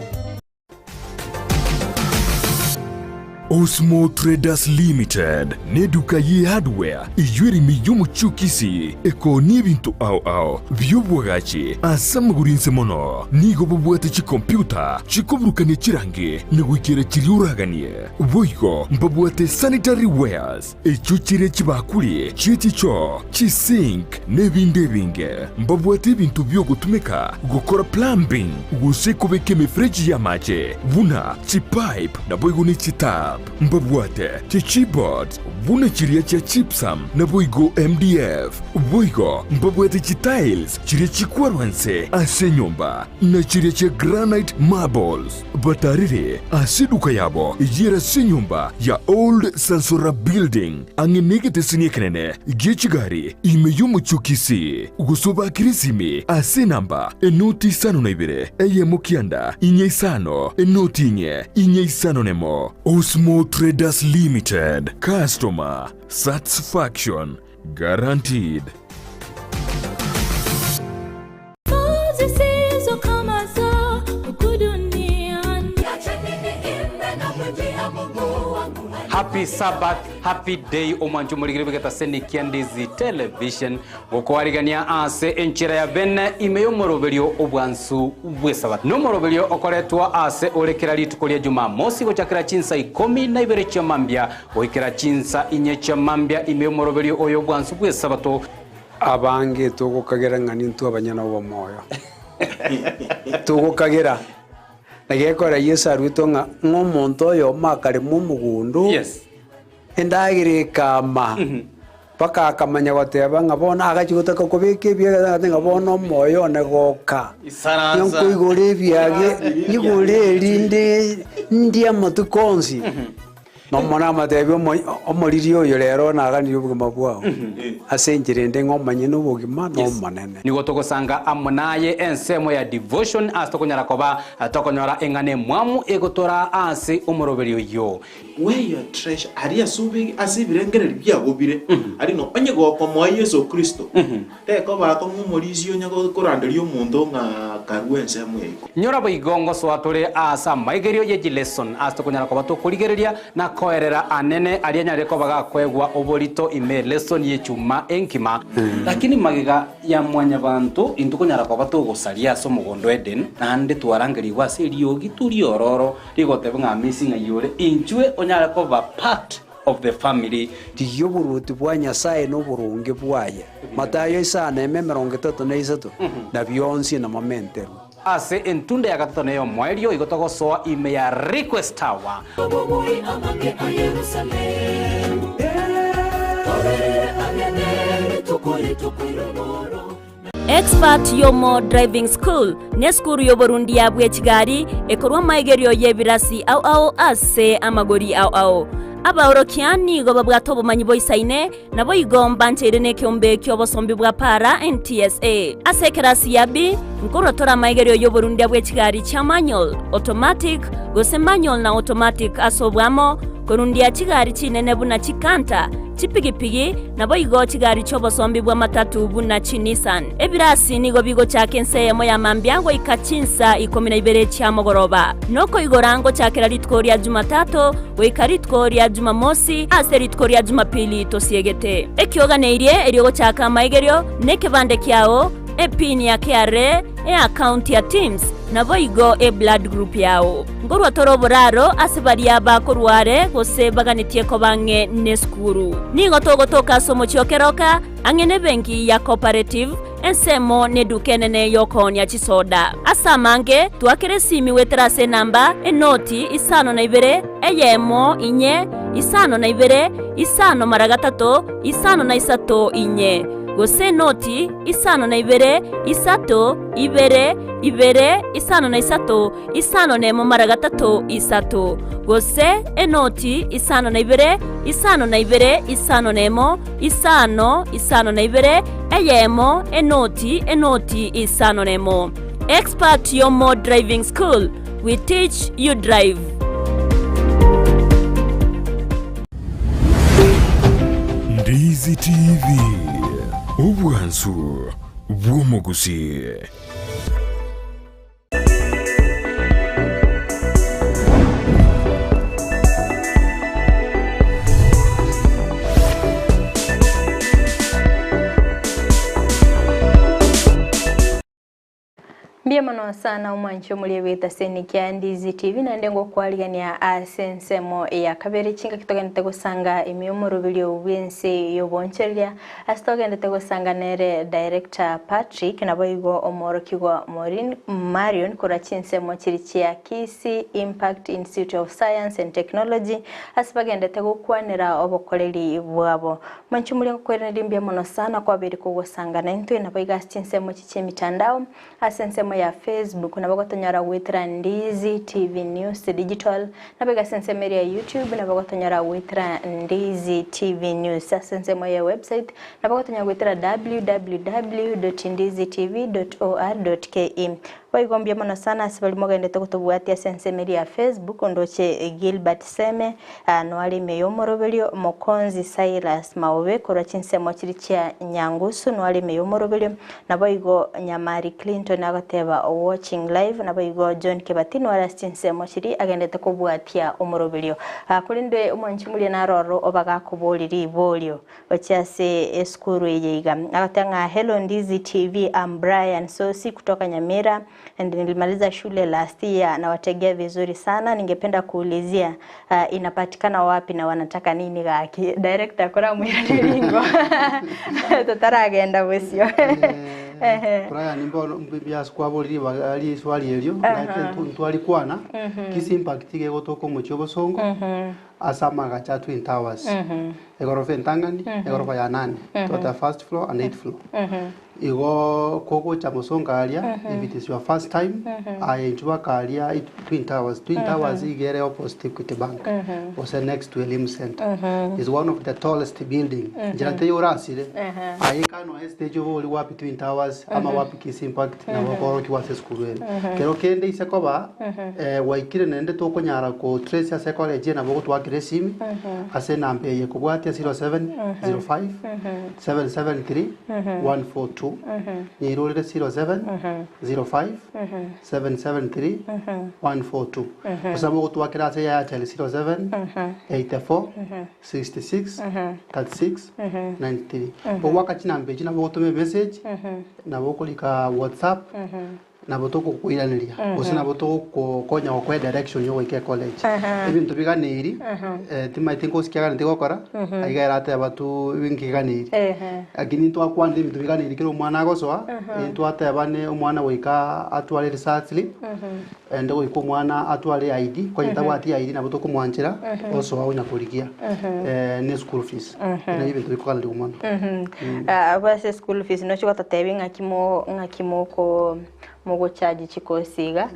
Osmo Traders Limited ne duka ye hardware iyuri miyumu chukisi eko ni bintu au vyobwagachi asamagurinse mono nigo bobwate chi computer chikobrukane chirange negwikere chiriuraganie boigo mbabwate sanitary wares echuchire chibakuli chichicho chisink nebindebinge mbabwate bintu byo gutumika gukora plumbing gusekobeke mefreji ya mache buna chipipe na boigo ni chitap mbabwate chichibot buna chiria cha chipsam na boigo MDF boigo mbabwate chitiles chiria chikwarwanse ase nyumba na chiria cha granite marbles batarire asiduka yabo yera se nyumba ya old Sansora building angenegete sinyekenene gechigari imeyumu chukisi gusoba kirisimi ase namba enoti sano na ibere mukianda inye sano enoti inye sano nemo. Osmo Traders Limited, customer satisfaction guaranteed. Happy Sabbath, happy day omanchu muligiribigeta senikia Ndizi television gukwarigania ase enchira ya bene imeyo morobelio obwansu bwesabat no morobelio okoretwa ase orekera litukolia Jumamosi gochakira chinsa 12 cha mambia goikira chinsa 4 cha mambia imeyo morobelio oyo bwansu bwesabato abange tugukagera ngani ntu abanyana bo moyo tugukagera nagekora Yesu arwito ngomonto yo makare mu mugundu yes endagire kama paka akamanya goteba ngabona agachigotaka kubike bya ngabona moyo negoka isaranza yonkugore byage yigore rinde ndia matukonzi no mona matebyo omoririo yo rero nagani ubugima bwao asenjirende ngomanye n'ubugima no manene nigo togosanga amunaye ensemo ya devotion astokonyara koba atokonyora engane mwamu egotora ase omoroberio yo where your treasure aria subi asibirengere byagobire ari no onyego kwa Yesu Kristo teko bako ngumurizio nyago koranderio mundo nga karwense mweko nyora boigongo swatore asa maigerio ye lesson astokonyara koba to kurigereria na koerera anene alianyare ko baga kwegwa oborito ime lesson ye chuma enkima lakini magiga ya mwanya bantu intukonyara ko bato gosaria so mugondo Eden nande twarangeri wase riogi turi ororo rigote nga missing ayore inchwe onyara ko ba part of the family tiyoburuti bwa Nyasaye no burunge bwaye Matayo 5:33 na byonsi na momentero ase entunde ya gatatu neyo mwerio igotogo soa ime ya request tower Expert Yomo Driving School ne skuru yo Burundi ya bwechigari ekorwa maigerio yebirasi au ase amagori au abaorokiani go babwato bumanyi boisaine nabo igomba nterene kyombe kyo bosombi bwa para NTSA asekerasi yabi nkoro tora maigerio yo Burundi ya bwechigari cha manual automatic gose manual na automatic asobwamo korundi ya chigari chinene buna chikanta chipigipigi nabo igo chigari cyo bosombi bwa matatu buna Nissan ebirasi nigo bigo cha Ense ya mambyango ikachinsa 12 cha mogoroba noko igorango chakera litkoria Jumatatu wekaritkoria Jumamosi aseritkoria Jumapili tosiegete ekyoganeirie erigo chaka maigerio nekebande kyao epini ya KRA account ya Teams nabo igo blood group yao ngorwa toroboraro asibaria bakorware gose baganitie ko bange neskuru nigo togotoka somo chiokeroka angene benki ya cooperative ensemo nedukenene yokonya chisoda asamange twakeresimi weterase namba enoti isano na ibere eyemo inye isano na ibere isano maragatatu isano na isato inye gose noti isano na ibere isato ibere isano na isato isano nemo maragatatu isato gose enoti isano na ibere isano nemo isano na ibere eyemo enoti isano nemo. Expert Yomo Driving School, we teach you drive. Ndizi TV. Ubwansu bw'Omugusii. Mbia mano sana umwancho muliyeweta senikia Ndizi TV na ndengo kwaligania asensemo ya kabiri chinga kitogende gusanga imiyomoro bilyo Ense yoboncheria asitogende gusanga nere director Patrick naboigo omoro kigwa Marion kura chinsemo chirichia Kisii Impact Institute of Science and Technology asibagende gukwanira obokoreri bwabo mancho muliyo kwerera mbia mano sana kwa biri kugusanga na into naboiga chinsemo chiche mitandao asensemo ya Facebook nabagotonyara witra Ndizi TV News Digital nabega sensemo ya YouTube nabagotonyara witra Ndizi TV News sensemo ya website nabagotonyara witra www.ndizitv.or.ke Waigombia mwana sana asibali moga ndete kutubuatia sensemeri ya Facebook ondoche Gilbert Seme noali meyomorobelio Mokonzi Silas Mawe kura chinsemo chirichia Nyangusu noali meyomorobelio nabaigo Nyamari Clinton agateba watching live nabaigo John Kebatino ala chinsemo chiri agendete kubuatia omorobelio kulinde umwanchimuli naroro obaga kuboliri bolio wachiase eskuru yeiga agatanga Hello Ndizi TV I'm Brian Sosi kutoka Nyamira and nilimaliza shule last year na wategea vizuri sana ningependa kuulizia inapatikana wapi na wanataka nini gaki director kora mwiriringo totara agenda wesio Brian nimbo mbibia skwabori bagali swali elio ntwali kwana Kisii Impact ge gotoko muchobo songo asama gacha Twin Towers egorofa ntangani egorofa ya 8 to the first floor and 8th floor igo koko cha musonga alia if it is your first time I enjoy kalia Twin Towers igere opposite Equity Bank was next to Elim Center is one of the tallest building jirate yorasire ayikano stage oli wapi Twin Towers ama wapi Kisii Impact na wakoro kiwase school kero kende isekoba waikire nende tokonyara ko trace ya college na bogo twakire simi ase nambe ye kubwati 0705 773 142 Nirolere 0705 773 142 Osamo kutuakira se ya chali 07 84 66 36 93 Bo wakati nambe jina botume message na bokolika WhatsApp na botoko kuiranĩria usina botoko konya kwa direction yo wike college ibintu biganiri tima itingo sikiaga ndiko kora aigaira ate abatu bingiganiri akini to akwandi ibintu biganiri kiro mwana agoswa into ate abane umwana wika atwale research slip ende wiko mwana atwale ID konya tabati ID na botoko mwanjira oso awunya kurigia ne school fees na ibintu bikora ndi umwana abase school fees no chiko tatebi ngakimo ko mogo charge chikosiga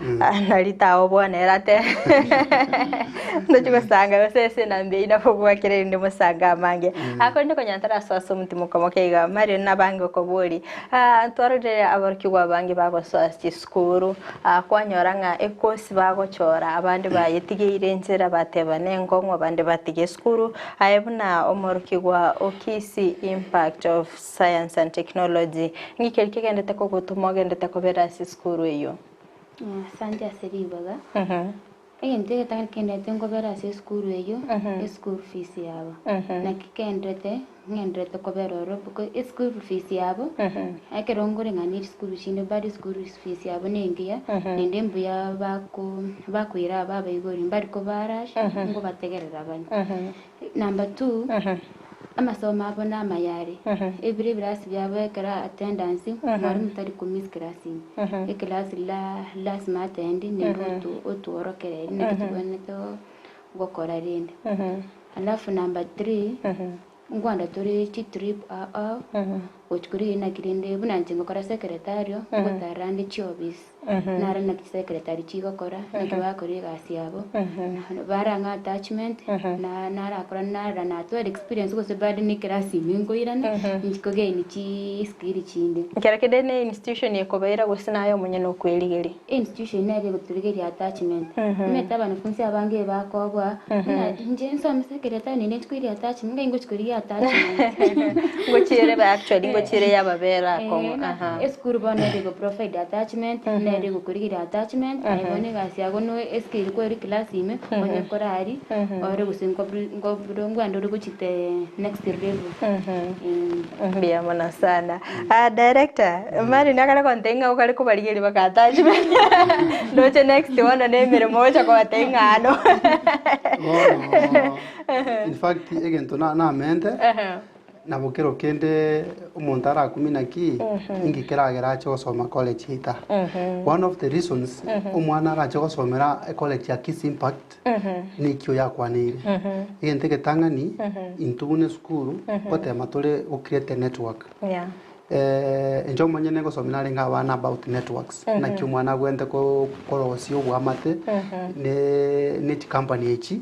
nalita obwana erate ndachuko sanga sese nambe ina fogwa kireri ndi musanga mange akonde ko nyantara swaso mutimo komokeiga mari nabange ko boli twarode abarkigwa bange babo swasti skuru kwanyoranga ekosi bago chora abandi bayetige irenzera bateba nengongo abandi batige skuru ayebuna omorkigwa Kisii Impact of Science and Technology ngikelike gendete ko gutumoge ndete ko berasi skuru iyo asante asiribaga ente kende tengo berasi skuru iyo school fees yabo na kikendete ngendete ko beroro buko school fees yabo akerongore ngani school shine bari school fees yabo nengia nende mbuya bakwira baba igori bari ko barash ngo bategerera banye number 2 amasomo abo namayari every class byabekera attendance mwarimu tari ku miss class class la smart and nembuto otuorokere nekitubone to gokora rinde alafu number 3 ngwanda tori trip gochukuri na kirinde buna njengo kora secretary gotarande chobis nara na secretary chigo kora na kori gasi yabo baranga attachment na nara kora nara na to experience go se bad ni class mingo irane niko geni chi skill chinde kera kedene institution yekobeira gusinayo munye no kweligeri institution na rego turigeri attachment meta banafunzi abange bakobwa na nje nsome secretary ni nchukuri attachment ngai ngochukuri attachment ngochire ba actually ngochire yababera komo eskuru bana rego provide attachment na rego kurigeri attachment aibone gasi yago no skill ko ri class ime onye korari ore gusinko ngobrongo ando guchite next level mbia mona sana director mari nakala kontenga ukali kubaligeri baka attachment doche next one ne mere moja kwa tenga ano in fact again to na mente na bokero kende umuntu arakumina ki ingikiragera cyo gusoma college hita one of the reasons umwana araje gusomera college ya Kisii Impact ni kyo yakwanire igente getangani intune skuru kote matole o create network enjo mwenye nego somina nga bana about networks na kyo mwana gwende ko korosio gwamate ne company echi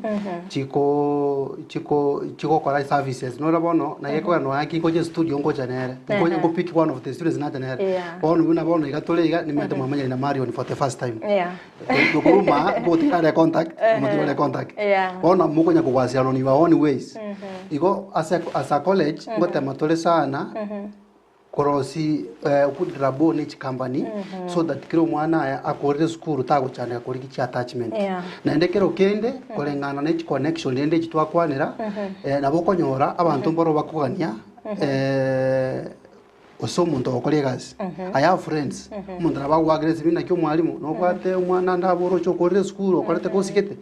chiko kora services no rabono na yeko no yaki ko je studio ngo janere ngo pick one of the students na janere bono igatole iga ni mete mwamanya na Mario for the first time dokuruma go tikare contact mutole contact bono mukonya kugwasiano ni waoni ways igo as a college ngote matole sana korosi ukudrabo ni company so that kiro mwana akorere skuru tago cyane akora iki attachment na ndekero kende korengana ne connection ndende kitwakwanira nabo konyora abantu mboro bakugania oso muntu okolegazi I have friends muntu nabago agresive bina kyo mwalimu no kwate umwana ndaboro cyo korere skuru okorete ko sikete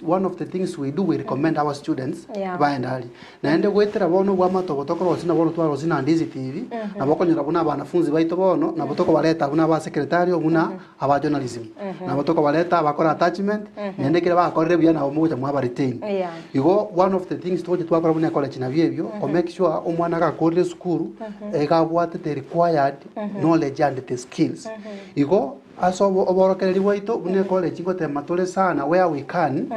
one of the things we do, we recommend our students baendali naende gwetera bono bwa matogotoko rosi na bono twaro zina Ndizi TV na bokonyera bona abanafunzi baito bono na botoko baleta buna ba secretary buna aba journalism na botoko baleta bakora attachment naende kire bakorere bya na omuja mwa retain igo one of the things twoje twakora buna college na byebyo o make sure omwana gakorere skuru egabwate the required knowledge and the skills igo aso oborokeri waito bune college ngote matole sana where we can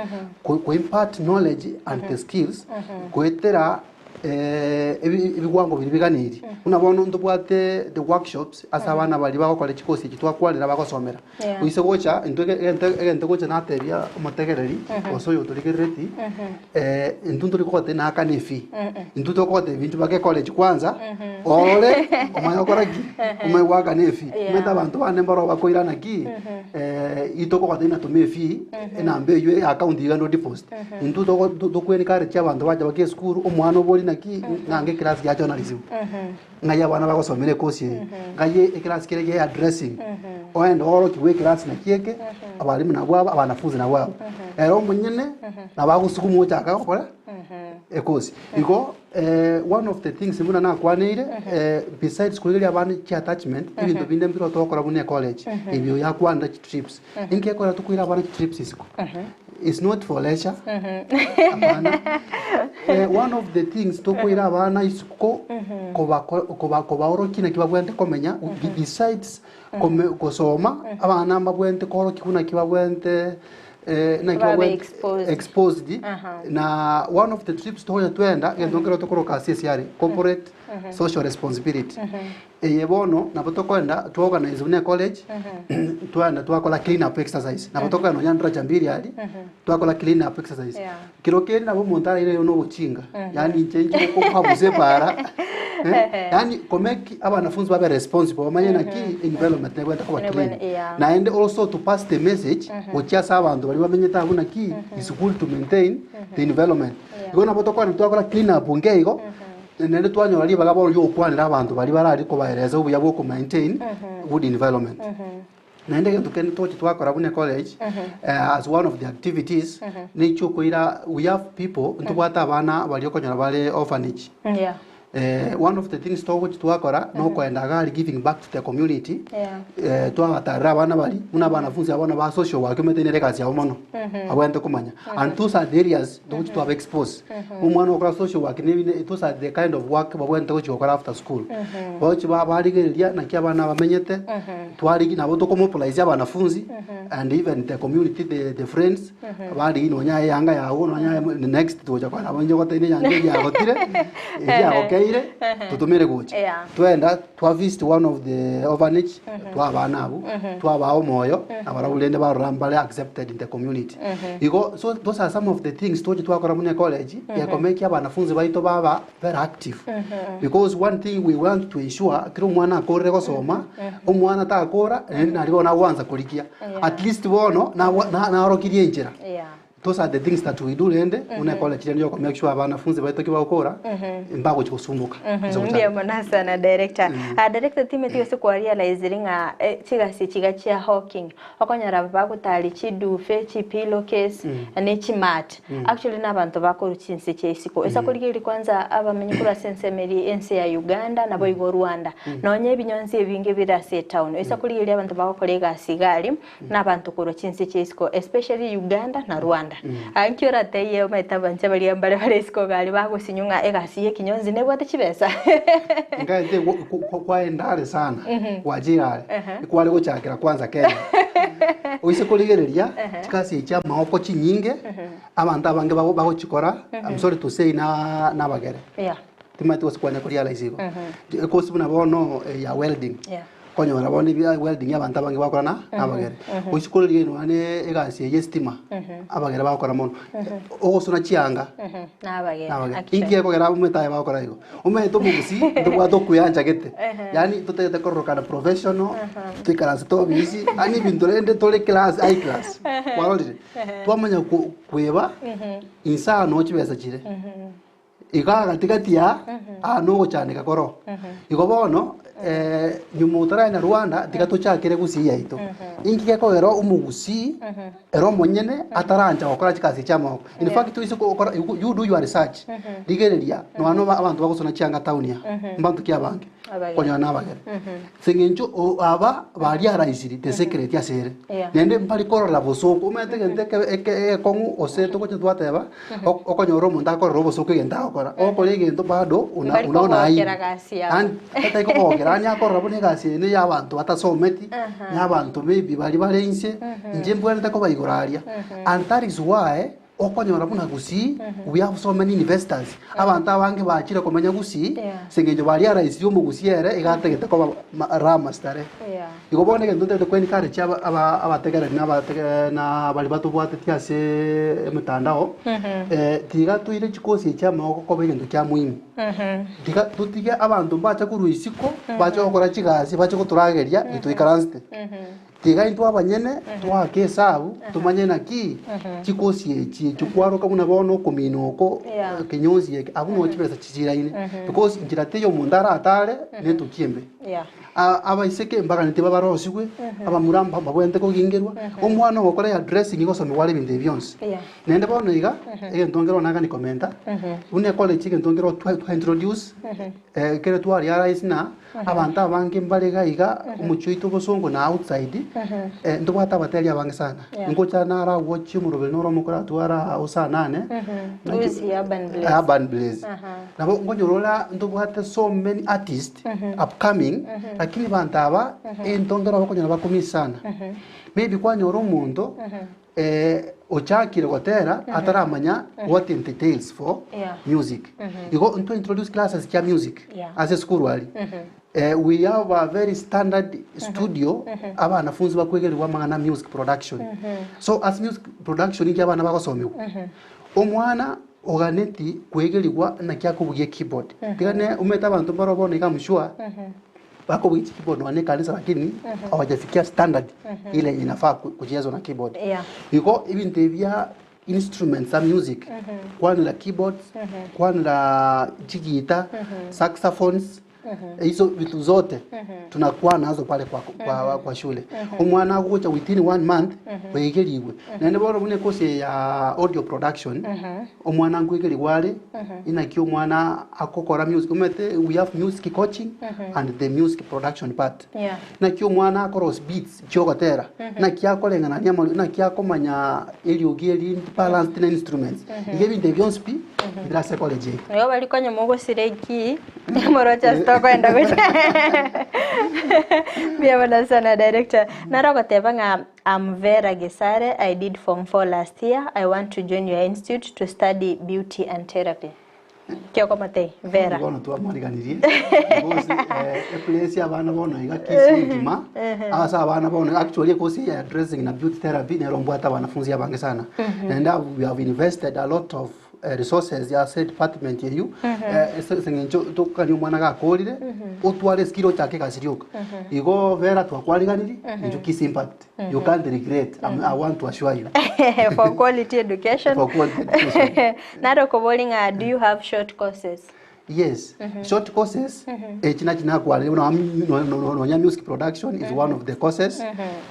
impart knowledge and the skills kwetera ibigwango biribiganiri unabona ndubwate the workshops asabana bali bako college course kitwakwarira bakosomera uise gocha ente gocha nateria umutegereri osoyo turigereti intunduri kote na kanefi intuto kote bintu bake college kwanza ole omayokoraki umewaka nefi meta abantu bane mbaro bakoirana ki itoko kote na tumefi na mbeyo account igano deposit intuto dokweni kare cha abantu baje bake school umwana oboli na ki nange class ya journalism ngaya bana bakosomere course ngaye class kire ya addressing oenda oro kiwe class na kieke abalimu na bwaba abanafunzi na bwaba ero munyene na bagusukumu chaka kora course iko one of the things mbona na kwanire besides kuliria abana ki attachment ibintu binde mbiro tokora bune college ibyo yakwanda trips inke kora tukwira abana trips isiko it's not for leisure one of the things tokwira abana isiko koba orokina kibabwente komenya besides kosoma abana mabwente koro kikuna kibabwente na kiwa exposed na one of the trips to twenda ngendongero tokoroka CSR corporate social responsibility yebono na botokwenda to organize une college twanda twakola clean up exercise na botoka no nyandra jambiri ali twakola clean up exercise kirokeni na bo montara ile no buchinga yani change ko kwabuze para yani komeki abanafunzi babe responsible bamanye na ki environment ne kwenda kwa clean na and also to pass the message ochiasa abantu bali bamenye tabuna ki is good to maintain the environment igona botoka twakola clean up ngeigo nende twanyora liba gabo yo kwanira abantu bali barari ko bahereza ubuya bwo ku maintain good environment nende gento ken tochi twakora bune college as one of the activities ni chukoira we have people ntubata abana bali okonyora bale orphanage one of the things to which twakora no kwenda gari giving back to the community twagatara abana bari una banafunzi abana ba social work metenere kazi yao mono abwente kumanya and those are the areas to which to have exposed umwana okora social work those are the kind of work babwente kuchokora after school bochi barigeria na kia abana bamenyete twari nabo to mobilize abanafunzi and even the community the friends bari inonya yanga yawo nonya next toja kwa abanje gotene yange yagotire yagokeire tutumire gochi twenda twa visit one of the orphanage twabana abo twabao moyo abarabulende barambale accepted in the community so those are some of the things twakora mu college yakomeki abanafunzi baito baba very active because one thing we want to ensure kiro mwana akore gosoma umwana takora naribona gwanza kurikia at least bono na arokirie njira those are the things that we do rende una college ndio ko make sure abanafunzi baito kibakora mbago chosumbuka ndio manasa na director director team etiyo ko realize ringa chigasi chigachia hawking okonyara bagutali chidufe chipilo case ne chimat actually nabantu bakora chinse chesiko esa kuligiri kwanza abamenye kura sensemeri Ense ya Uganda na boigo Rwanda nonye binyonzi ebinge birase town esa kuligiri abantu bakolega sigali nabantu kura chinse chesiko especially Uganda na Rwanda ankyora teye maitabancha bali ambale baresiko gali bagusinyunga egasiye kinyonzi nebwate chibesa ngaite kwa endale sana wajira kwali gochakira kwanza Kenya oise kuligereria chikasi cha maoko chinyinge abantu abange bagochikora I'm sorry to say na bagere timati wasikwanya kurealize iko kosi buna bono ya welding konyo raboni bya welding abantu abange bakorana abagere usikoleriye no ane egasi yestima abagere bakora mono ogosona chianga nabagere ingiye kogera umetaye bakora iko umeto mugusi ndobwato kuyanja gete yani tutete korokana professional tukaranse to bizi ani bindorende tole class high class warolire twamanya kweba insa no chibesa chire igaga tikatia no cyane gakoro igobono nyumutara na Rwanda tikatochakire Gusii yaito ingike ko ero umugusi ero monyene ataranja okora chikazi chama in fact tuise ko you do your research digereria no ano abantu bagusona cyanga taunia mbantu kya banki konya nabagere singenjo aba bari araisiri the secret ya sere nende mpali korora bosoko umetege nteke kongu oseto ko twateba okonyoro munda ko robosoko genda okora okolege ndo bado unaona ai and taiko anya korra bone gasi ne yabantu batasometi yabantu maybe bali balense nje mbwenda ko bayigoraria and that is why okonyora buna Gusii we have so many investors abantu abange bakire komenya Gusii sengejo bali araisi yo mu Gusii ere igategete ko ramastare igobone ke ndonde ko enikare chaba abategera na bali batubwate tiase mutandao tiga tuire chikosi chama ko begendo kya muhimu tiga tutiga abantu bacha kuruisiko bacha okora chigasi bacha kuturageria ituikaranste tiga into abanyene twa kesabu tumanye naki chikosi echi chukwaro kabuna bono kominoko kinyonzi yake abuno chibesa chiziraine because njira teyo mundara atare ne tukiembe abaiseke mbaga nite babarosigwe abamuramba babwente ko gingerwa omwana okora ya dressing igosome wale binde byonse nende bono iga ndongero naga ni commenta une college ndongero to introduce kere twari arais na abantu abange mbalega iga umuchuito bosongo na outside ndobata bateli abange sana ngocha nara watch murobe noro mukora twara usanane urban blaze nabo ngonyorola ndobata so many artists upcoming lakini bantaba entongera bakonyana bakomisana maybe kwanyoro mundo ochakire gotera ataramanya what entails for music you go to introduce classes ya music as a school wali we have a very standard studio abanafunzi bakwegerwa mangana music production so as music production iki abana bagosomewa omwana oganeti kwegerwa na kyakubuye keyboard tigane umeta abantu barobona ikamshwa bako wiki keyboard wane kanisa lakini hawajafikia standard ile inafaa kuchezwa na keyboard iko ibinte vya instruments za music kwani la keyboards kwani la jigita saxophones hizo vitu zote tunakuwa nazo pale kwa shule. Umwana kuja within 1 month weigeriwe. Na ndio bora mune course ya audio production umwana ngwegeri wale inakio mwana akokora music umete we have music coaching and the music production part. Na kio mwana akoros beats chogotera na kiakolengana nyama na kiakomanya eliogeri balanced instruments igebi de byonspi bila psychology yo bali konye mugo sireki morocha stoko enda gocha bia bana sana director naroko tebanga I'm Vera Gesare. I did Form 4 last year. I want to join your institute to study beauty and therapy. Kyo komate Vera. Bono tu amariganirie. Because place ya bana bono iga Kisii Ngima. Asa bana bono actually kosi ya dressing na beauty therapy ne rombo ata wanafunzi ya bange sana. And we have invested a lot of resources ya said department yeyu sengencho tukani mwana gakorire utware skill chake kasirioka igo Vera twakwariganiri njukisi impact you can't regret. I want to assure you for quality education. For quality education. Naro kobolinga, do you have short courses? Yes, short courses. China kwa no music production is one of the courses.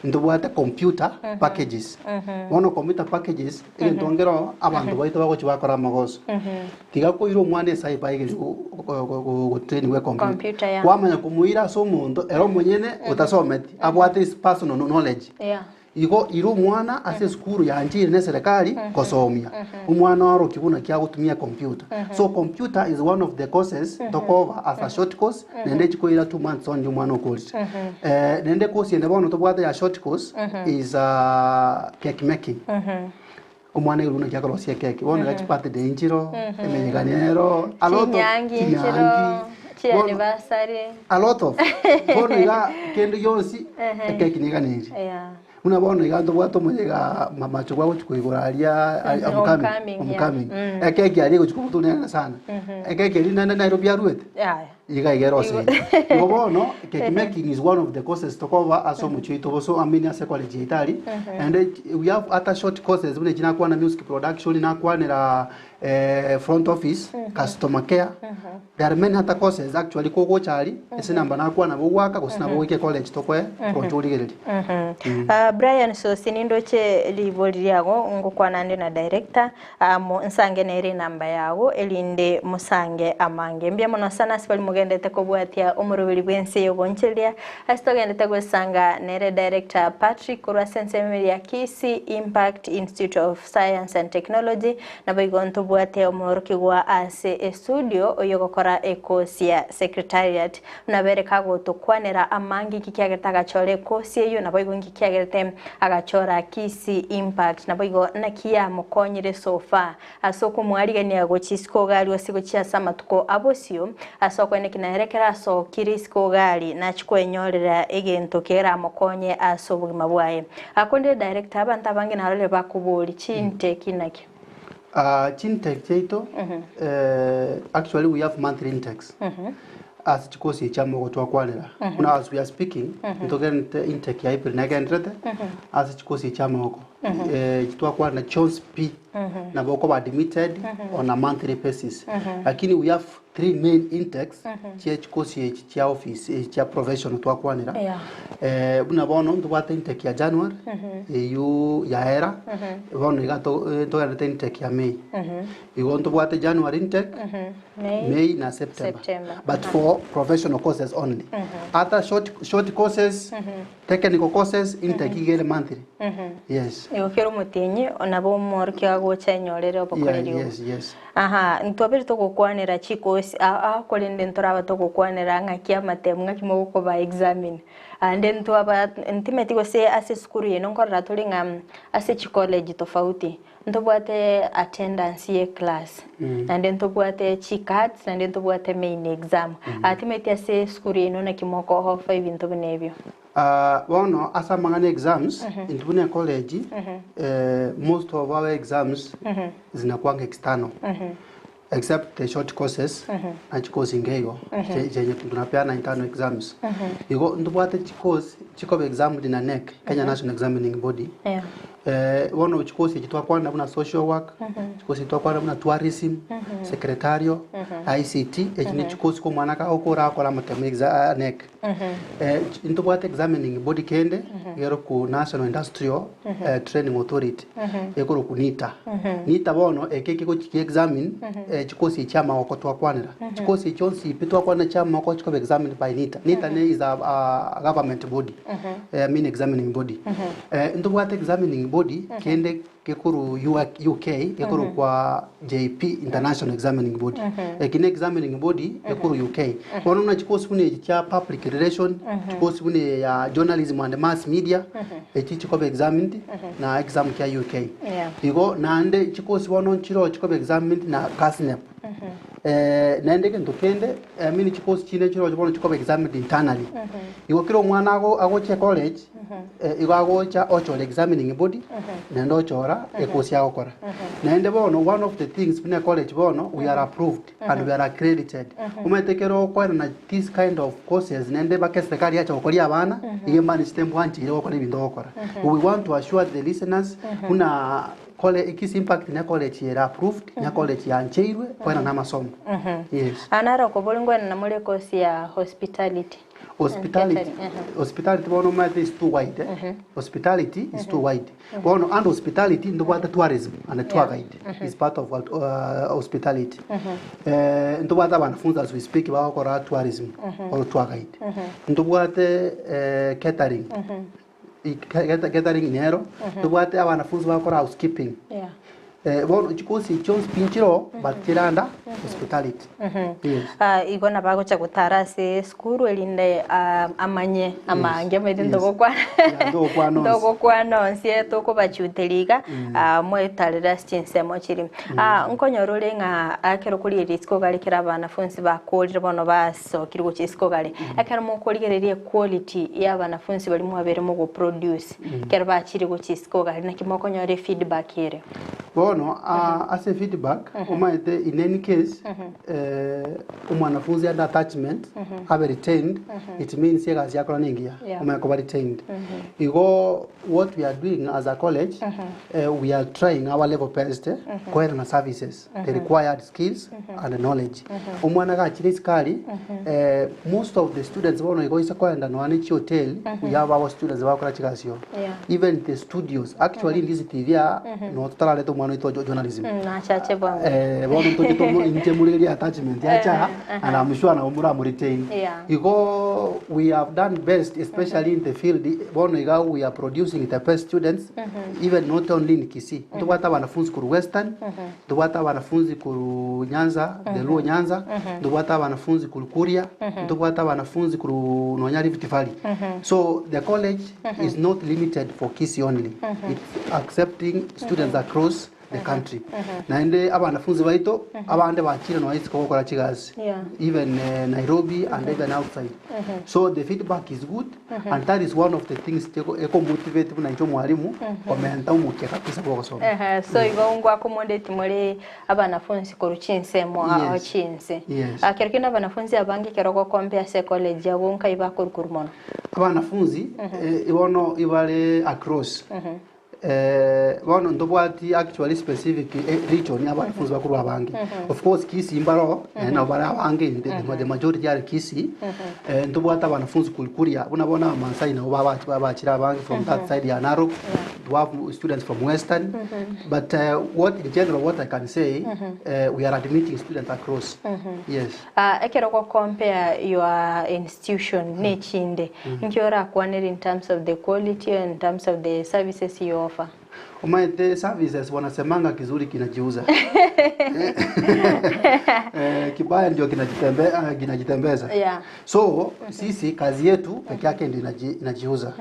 Ndo wata computer packages. One of computer packages intongero abantu baito bako chibakora magoso. Tigako iro mwane sai baige go train we computer. Kwamanya kumuira so mundo ero mwenyene utasometi. Abwate is personal knowledge. Igo iru mwana ase skuru ya njiri ne serikali kosomia umwana waro kibuna kya gutumia computer. So computer is one of the courses tokover as a short course nende chiko ira 2 months on umwana course nende course ene bono tobwate ya short course is cake making umwana iruna kya korosia cake bono gachipate de injiro emenyeganero a lot of anniversary a lot of bono ya kendo yosi cake niganiri una bono igando bwato muyega mamacho gwa kuiguraria umkami ekeki ari guchukutune sana ekeki ari na Nairobi aruete iga igerose bono cake making is one of the courses to cover aso muchito boso amini psychology itali and we have other short courses bune jina kwa na music production na kwa nera front office customer care there are many other courses actually koko chali ese namba na kwa na bwaka kusina bwike college to kwe projurigereri Brian so sinindo che livoli yago ngokwa nande na director mo nsange nere namba yago elinde musange amange mbya mono sana sipali mugende tekobwatia omurubiri bwense yobonchelia asitogende tegosanga nere director Patrick Kurwasense ya Kisii Impact Institute of Science and Technology na baigonto bwatia omoroki gwa ase studio oyogokora ekosia secretariat na bereka gotokwanera amangi kikiagetaga chole kosie yo na baigongi kiagete agachora Kisii Impact na boigo nakia mukonyire sofa asoko mwarigania gochisko gali wasigo chia samatuko abosio asoko ene kinaherekera so kirisko gali na chikwenyorera egento kera mukonye asobugima bwaye akonde director abantu abange narole bakubuli chinte kinaki chinte cheito actually we have monthly intakes as chikosi chamo gotwakwanira kuna as we are speaking ntogente intake ya April na gendrete as chikosi chamo oko chitwakwana chonsp na boko admitted on a monthly basis lakini we have 3 main intakes chikosi cha office cha professional twakwanira buna bono ntubata intake ya January yu ya era bono igato ntogente intake ya May igo ntubata January intake May na September but for professional courses only other short courses technical courses intake igere monthly yes yokero mutinyi onabo morki agochenyorere obokorerio yes aha ntobiri to gukwanira chikosi akolende ntoraba to gukwanira ngakia matemwa kimo ko ba examine and then to aba intimate go say ase skuru yeno nkorra tolinga ase college tofauti ntobwate attendance ye class and then tobwate chicards and then tobwate main exam ultimate ase skuru yeno na kimoko ho 5 into benebyo bueno asa mangane exams in college most of our exams zinakuwa external except the short courses and course ingego jenye tunapeana internal exams igo ndubwate course chiko exam dina NEC Kenya National Examining Body Wono chikosi kitwa kwana muna social work, chikosi kitwa kwana muna tourism, secretarial, ICT, ni chikosi ko mwana ka okora akora matemiza nek. Into what examining body kende, yero ku National Industrial Training Authority, yekoro ku NITA. NITA bono ekeke ko chiki examine chikosi chama okotwa kwanira. Chikosi chonsi pitwa kwana chama ko chiko examined by NITA. NITA ne is a government body. Mean examining body. Into what examining body kende kekuru UK kekuru kwa JP International Examining Body. Kine examining body kekuru UK. Wono na chikosi kune cha public relation, chikosi kune ya journalism and mass media, chikobe examined na exam kia UK. Igo na ande chikosi wono chiro chikobe examined na CASNEP. Naende kento kende mini chikosi chine chiro wono chikobe examined internally. Igo kiro mwana ago che college igo ago cha ocho examining body nendo chora ekosi ago kora. Naende bono one of the things in college bono we are approved and we are accredited. Umetekero kwa na this kind of courses nende ba serikali acha okori abana igamba ni stembo anti ile okori bindo okora. We want to assure the listeners kuna college Kisii impact na college era approved na college ya ncheirwe kwa na masomo. Yes. Anara ko bolingo na mole course ya hospitality. Hospitality bono matter is too wide. Hospitality is too wide. Bono and hospitality ndo bata tourism and tour guide is part of hospitality. Ndo bata wanafunzi as we speak ba kwa tourism or tour guide. Ndo bata catering. Catering inero. Ndo bata wanafunzi ba kwa housekeeping. Bono chikosi chons pinchiro batiranda hospitality. Yes. Igona bago cha gutarase skuru elinde amanye amange medindo ndogo kwa nonse toko bachuteliga mwetalira stinsemo chiri. Nkonyorole nga akero kuri risko gali kira banafunzi bakolira bono baso kirigo chisiko gali. Akero mukoligererie quality ya banafunzi bali mu abere mu go produce. Kero bachiri go chisiko gali nakimoko nyore feedback yere. Bono as a feedback umaite in any case umwanafunzi under attachment have retained it means yega yakora ningia umakoba retained igo what we are doing as a college we are trying our level best kwera na services the required skills and knowledge umwana ga chiriskali most of the students bono igo isa kwenda no ani hotel we have our students bakora chikasio even the studios actually in this TV no totally to mano ito journalism na chache bono to kito intemuliri attachment yacha and I'm sure na umura mu retain igo we have done best especially in the field bono iga we are producing the best students even not only in Kisii tubata wanafunzi ku Western tubata wanafunzi ku Nyanza the Luo Nyanza tubata wanafunzi ku Kuria tubata wanafunzi ku Nonyari Rift Valley so the college is not limited for Kisii only it's accepting students across the country. Naende abanafunzi baito abande bakira no high school gukora kigazi even Nairobi and even outside. So the feedback is good and that is one of the things eko motivate na ncho mwalimu komenta umuke kabisa kwa kusoma. So igo accommodate muri abanafunzi ko ruchinsemo aho chinse. Akerikina abanafunzi abangi keroko compare se college yabo nkaiba kurukurumono. Abanafunzi ibono ibale across bono ndobwati actually specific region y'abafunzi bakuru abangi of course Kisii imbaro na bara abangi the majority are Kisii ndobwata abanafunzi kulikuria unabona amansai na babachira abangi from that side ya Narok we have students from Western but what in general what I can say we are admitting students across yes ekero ko compare your institution nechinde nkiora kwanere in terms of the quality and in terms of the services you offer. Umaite services wanasemanga kizuri kinajiuza. Kibaya ndio kinajitembeza. So sisi kazi yetu peke yake ndio inajiuza.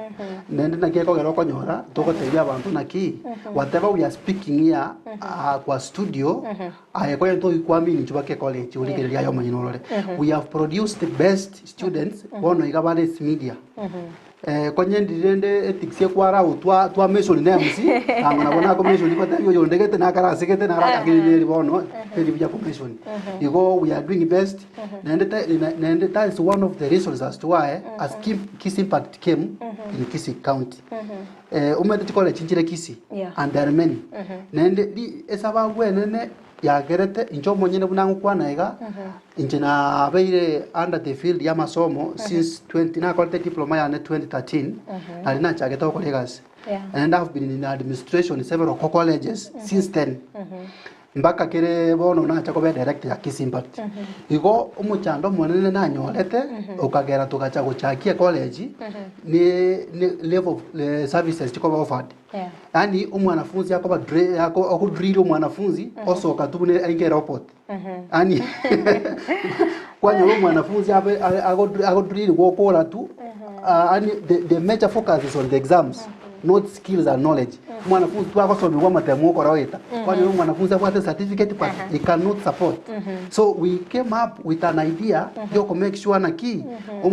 Nende na kieko geroko nyora toko tebia abantu naki whatever we are speaking here kwa studio ayeko yento ikwami nchubake college uligeria yo manyinorore. We have produced the best students bono igabale media. konye ndirende etiksie kwara utwa mention names angana bona ko mention ko tayo yondegete na kara sekete na raka kile bono eli bya ko mention igo we are doing best and that is one of the reasons as to why as Kisii impact came in Kisii County umete college chinjire Kisii and there are many and di esaba gwenene ya gerete injo monyene bunangu kwana iga injina beire under the field ya masomo since 20 na kolte diploma ya 2013 alina chageta ko legas and I've been in administration in several colleges since then mbaka kire bono na chako be director ya Kisii impact igo umuchando monene na nyolete ukagera tukacha guchakia college ni level services chiko offered yani umwanafunzi yako yako drill umwanafunzi osoka tubune ainge report yani kwanya umwanafunzi ago drill gukora tu yani the major focus is on the exams not skills and knowledge mwanafunzi wako so biwa matemo ko rawita kwani mwanafunzi apate certificate but he cannot support so we came up with an idea to make sure na ki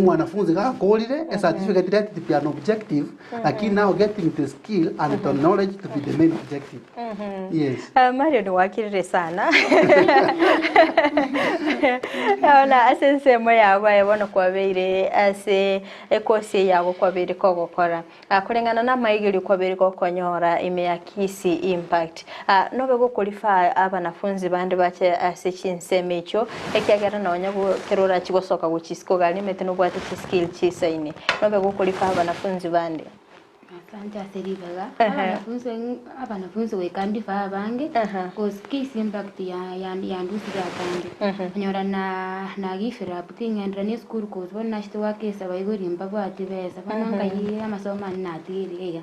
mwanafunzi ga kolire a certificate that to be an objective lakini now getting the skill and the knowledge to be the main objective yes Mario ni wakirire sana ona asense moya gwa yabona kwa beire ase ekosi yago kwa beire ko gukora akurengana na maigiri kwa beire ko konyora ime ya Kisii impact nobe gukulifa abanafunzi bande bache ase chinseme icho ekyagera na onyago kerora chigosoka guchisiko gali mete no bwate skill chisaine nobe gukulifa abanafunzi bande Asante aseribaga abanafunzi wekandi fa abange cause Kisii impact ya ndusi gatandi nyora na gifira putinga ndani school cause bona shito wake sabaigori mbagwa atibeza bananga yi amasoma natiri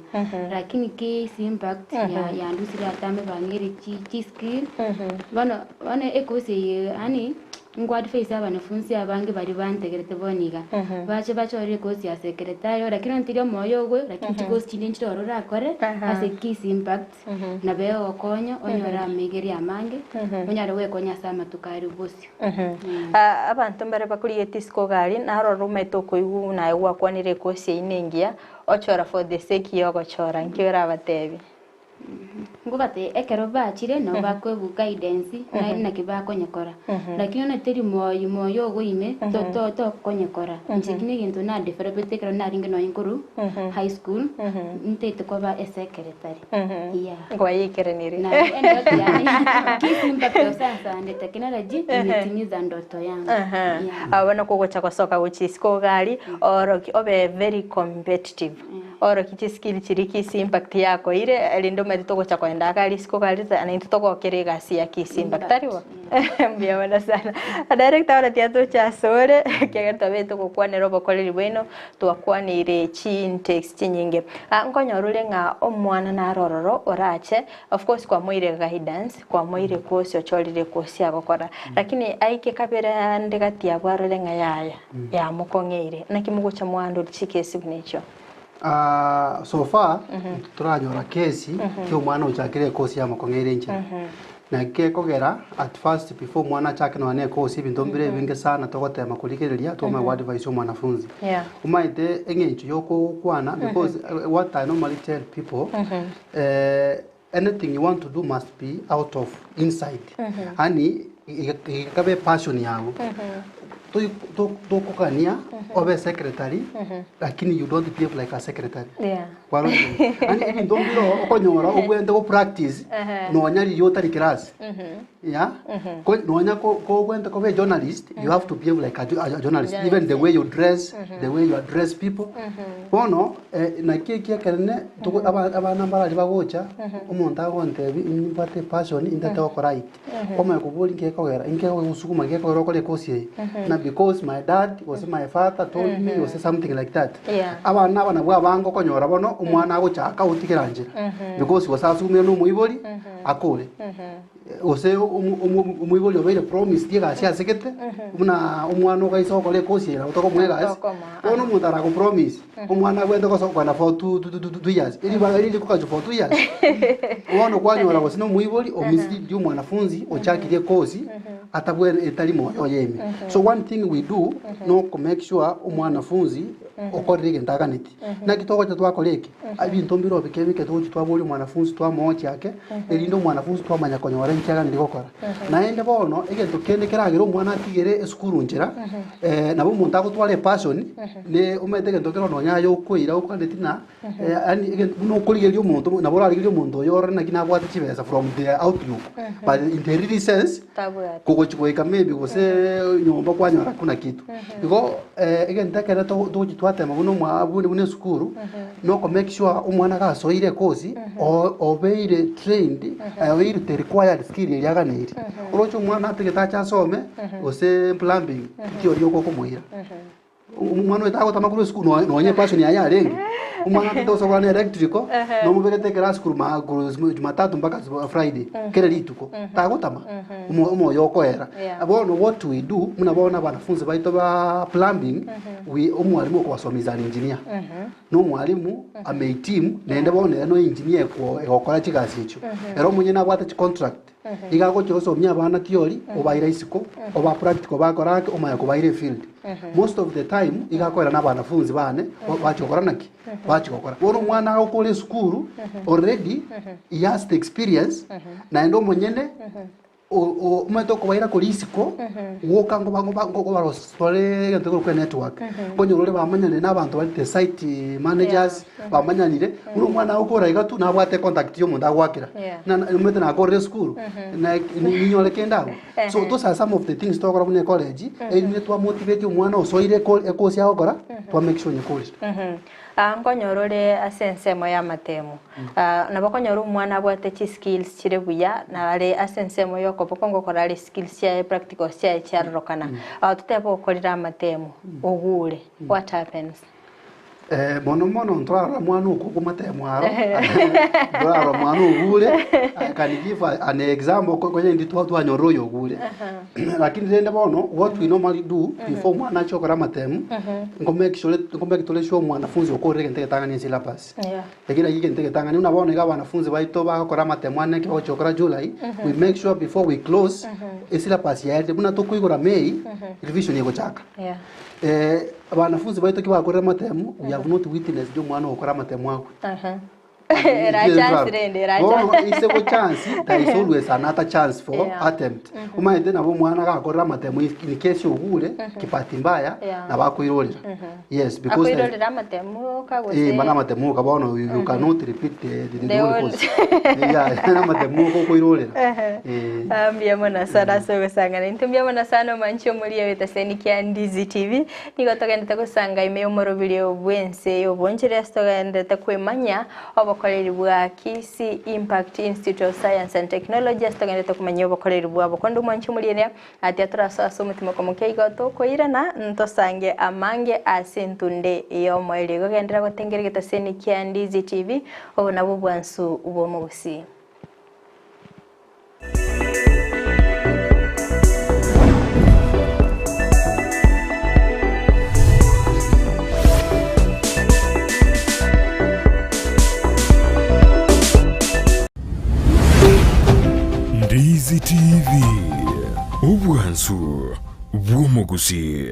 lakini Kisii impact ya ndusi gatame bangere chi skill bana ekosi ani ngwadi face abanafunzi abange bari bantegerete boniga bache ore kosi ya secretary lakini ntirio moyo gwe lakini kosi chinde nchoro rakore ase Kisii impact na beo okonyo onyora megeri amange onyare we konya sama tukari bosi abantu mbere bakuri etisco gari naro rumeto koigu na ewa kwanire kosi inengia ochora for the sake yogo chora nkiora batebi ngubate ekero bachire no bakwe bu guidance na kibako nyakora lakini na teri moyo goime to konyakora nchikine gintu na develop tekero na ringe no inkuru high school ntete kwa ba secretary kwa yikerenire na endo yani Kisii impact sasa and technology imetimiza ndoto yangu abana kugocha kosoka guchisiko gali or obe very competitive or kichi skill chiri Kisii impact yako ile lindo merito gocha kwenda gali siko gali na intoko kerega si ya Kisii impact ariwa mbia wana sana director ora tiato cha sore kegeta beto kokwane robo koleli bueno twakwanire chin text nyinge nkonyorule nga omwana na rororo orache of course kwa moire guidance kwa moire kosi ocholire kosi agokora lakini aike kabera ndegati abwarole nga yaya ya mukongeire nakimugocha mwando chikesi bnecho so far turanyora kesi kyo mwana uchakire kosi ya mukongeire nche na kegera at first before mwana chake no ane kosi bindombire binge sana togotema kulikireria toma advice omwanafunzi umaite engencho yoko kwana because what I normally tell people anything you want to do must be out of inside ani ikabe passion yawo to kokania obe secretary lakini you don't behave like a secretary kwalo ani even don't bilo okonyora obwende go practice no nyari yotari class ko no nya ko obwende ko be journalist you have to behave like a journalist even the way you dress the way you address people bono na kiki kerene to abana mbara bagocha umuntu agontebi imbate passion indate okorait koma kubuli ngekogera ingeko gusukuma ngekogera kole kosi na because my dad was my father told me was something like that abana bwa bango konyora bono umwana agochaka utikiranjira because was asumye no muibori akore ose umwiboli obeire promise diga cia sekete muna umwana ukaisoka le kosi era utoko mwega ono mutara ko promise umwana gwende kosoka na for 2 years ili bagari ko for 2 years uono kwanyora ko sino mwiboli omisi di mwanafunzi ochakirie kosi atabwe etalimo oyemi. So one thing we do no to make sure umwanafunzi okorige ndaganiti na kitoko cha twakoreke abinto mbiro bikebike tuji twabuli mwanafunzi twamochi yake elindo mwanafunzi twamanya konyora nchaga ndigokora naende bono egento kende keragero umwana atigere esukuru njera nabo umuntu agutware passion ne umete gento kero nonyayo kwira ukandetina ani egento no kurigerio umuntu nabo rarigerio umuntu yore na kinabwate chibesa from the outlook but in the real sense kugochikoika maybe gose nyomba kwanyora kuna kitu iko egento kero tuji twatema buno mwabundi bune sukuru no to make sure umwana gasoire kozi obeire trained obeire the required skill yaganiri urocho umwana ategeta chasome ose plumbing kiyo koko muhira umwana wetako tamakuru sukuru nonye passion ya yarengi umwana atosokora ne electrical no mubegete class kuruma Jumatatu mpaka Friday kile lituko tagotama umo yoko era abono what we do munabona banafunzi baito ba plumbing we umwalimu ko wasomiza engineer no mwalimu ameitimu nende bone no engineer ko ekokora chigasi icho ero munye nabwate contract igako choso mya bana theory obaira isiko oba practical bakorake omaya kubaire field most of the time igakorera na banafunzi bane bachokora naki bachokora wono mwana ukole skuru already he has the experience na endo monyene o umeto kubaira kulisiko woka ngo barosole gante ko network konyorore bamanyane n'abantu bari the site managers bamanyanire uno mwana ukora igatu nabwate contact yo munda gwakira na umete na gore school na ninyole kendabo so those are some of the things to okora college ni to motivate umwana osoire ekosi akora to make sure ni college nkonyorore asensemo ya matemu nabakonyora umwana abwate chi skills chire buya na ale asensemo yo kopokongo korale skills ya practical ya charokana tutebo okorira matemu ogure what happens mono ntwara mwana uko kumatemu aro ntwara mwana ogure I can give an example ko ndi twanyoro yo ogure lakini rende bono what we normally do before mwana chokora matemu ngomeke tole show mwanafunzi okorege ntege tangani syllabus ekira yike ntege tangani unabona ga wanafunzi baito bakora matemu aneke ochokora July we make sure before we close syllabus yaende buna tokuigora May revision yego chaka wanafunzi baito kibakorera matemu we have not witnessed do mwana okora matemu ako it's a chance. There is always another chance for attempt. Umaende na mwana akakora matemu in case ogure kipati mbaya na bakuirorera. Yes, because bakuirorera matemu kagose. Mana matemu kabono you cannot repeat the course. Na matemu ko kuirorera. Mbiamona sana so sangana. Ntumbiamona sana mancho muri yetaseni kya Ndizi TV. Niko tokende kusanga ime umoro video bwense yo bonjere stogende takwemanya obokoreri bwa Kisii Impact Institute of Science and Technology stogende takumanya obokoreri bwa bokondo mancho muri ene ati aturasa mutima komuke igoto koirana ntosange amange asentunde yo moire gogendera gotengere getaseni kya Ndizi TV obona bubwansu ubo mu Gusii. Ndizi TV ubwansu bwo Gusii.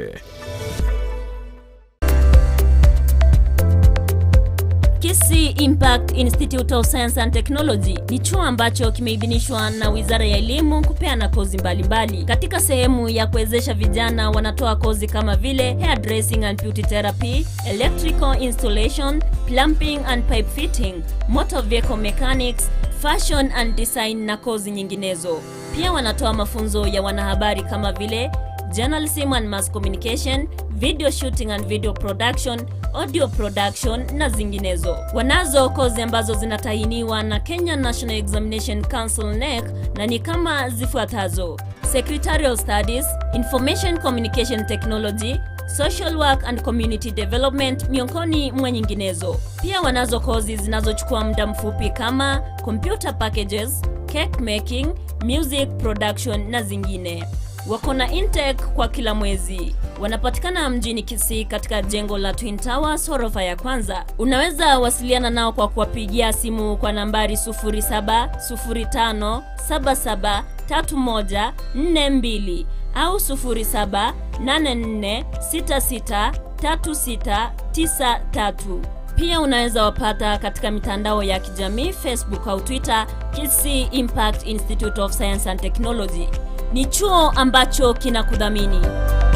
Kisii Impact Institute of Science and Technology ni chuo ambacho kimeidhinishwa na Wizara ya Elimu kupeana kozi mbalimbali. Katika sehemu ya kuwezesha vijana wanatoa kozi kama vile hairdressing and beauty therapy, electrical installation, plumbing and pipe fitting, motor vehicle mechanics, fashion and design na kozi nyinginezo. Pia wanatoa mafunzo ya wanahabari kama vile journalism and mass communication, video shooting and video production, audio production na zinginezo. Wanazo kozi ambazo zinatahiniwa na Kenya National Examination Council NEC na ni kama zifuatazo: Secretarial Studies, Information Communication Technology, Social Work and Community Development miongoni mwa nyinginezo. Pia wanazo kozi zinazochukua muda mfupi kama Computer Packages, Cake Making, music production na zingine. Wako na intake kwa kila mwezi. Wanapatikana mjini Kisii katika jengo la Twin Towers ghorofa ya kwanza. Unaweza wasiliana nao kwa kuwapigia simu kwa nambari 0705773142 au 0784663693. Pia unaweza wapata katika mitandao ya kijamii Facebook au Twitter, Kisii Impact Institute of Science and Technology. Ni chuo ambacho kinakudhamini.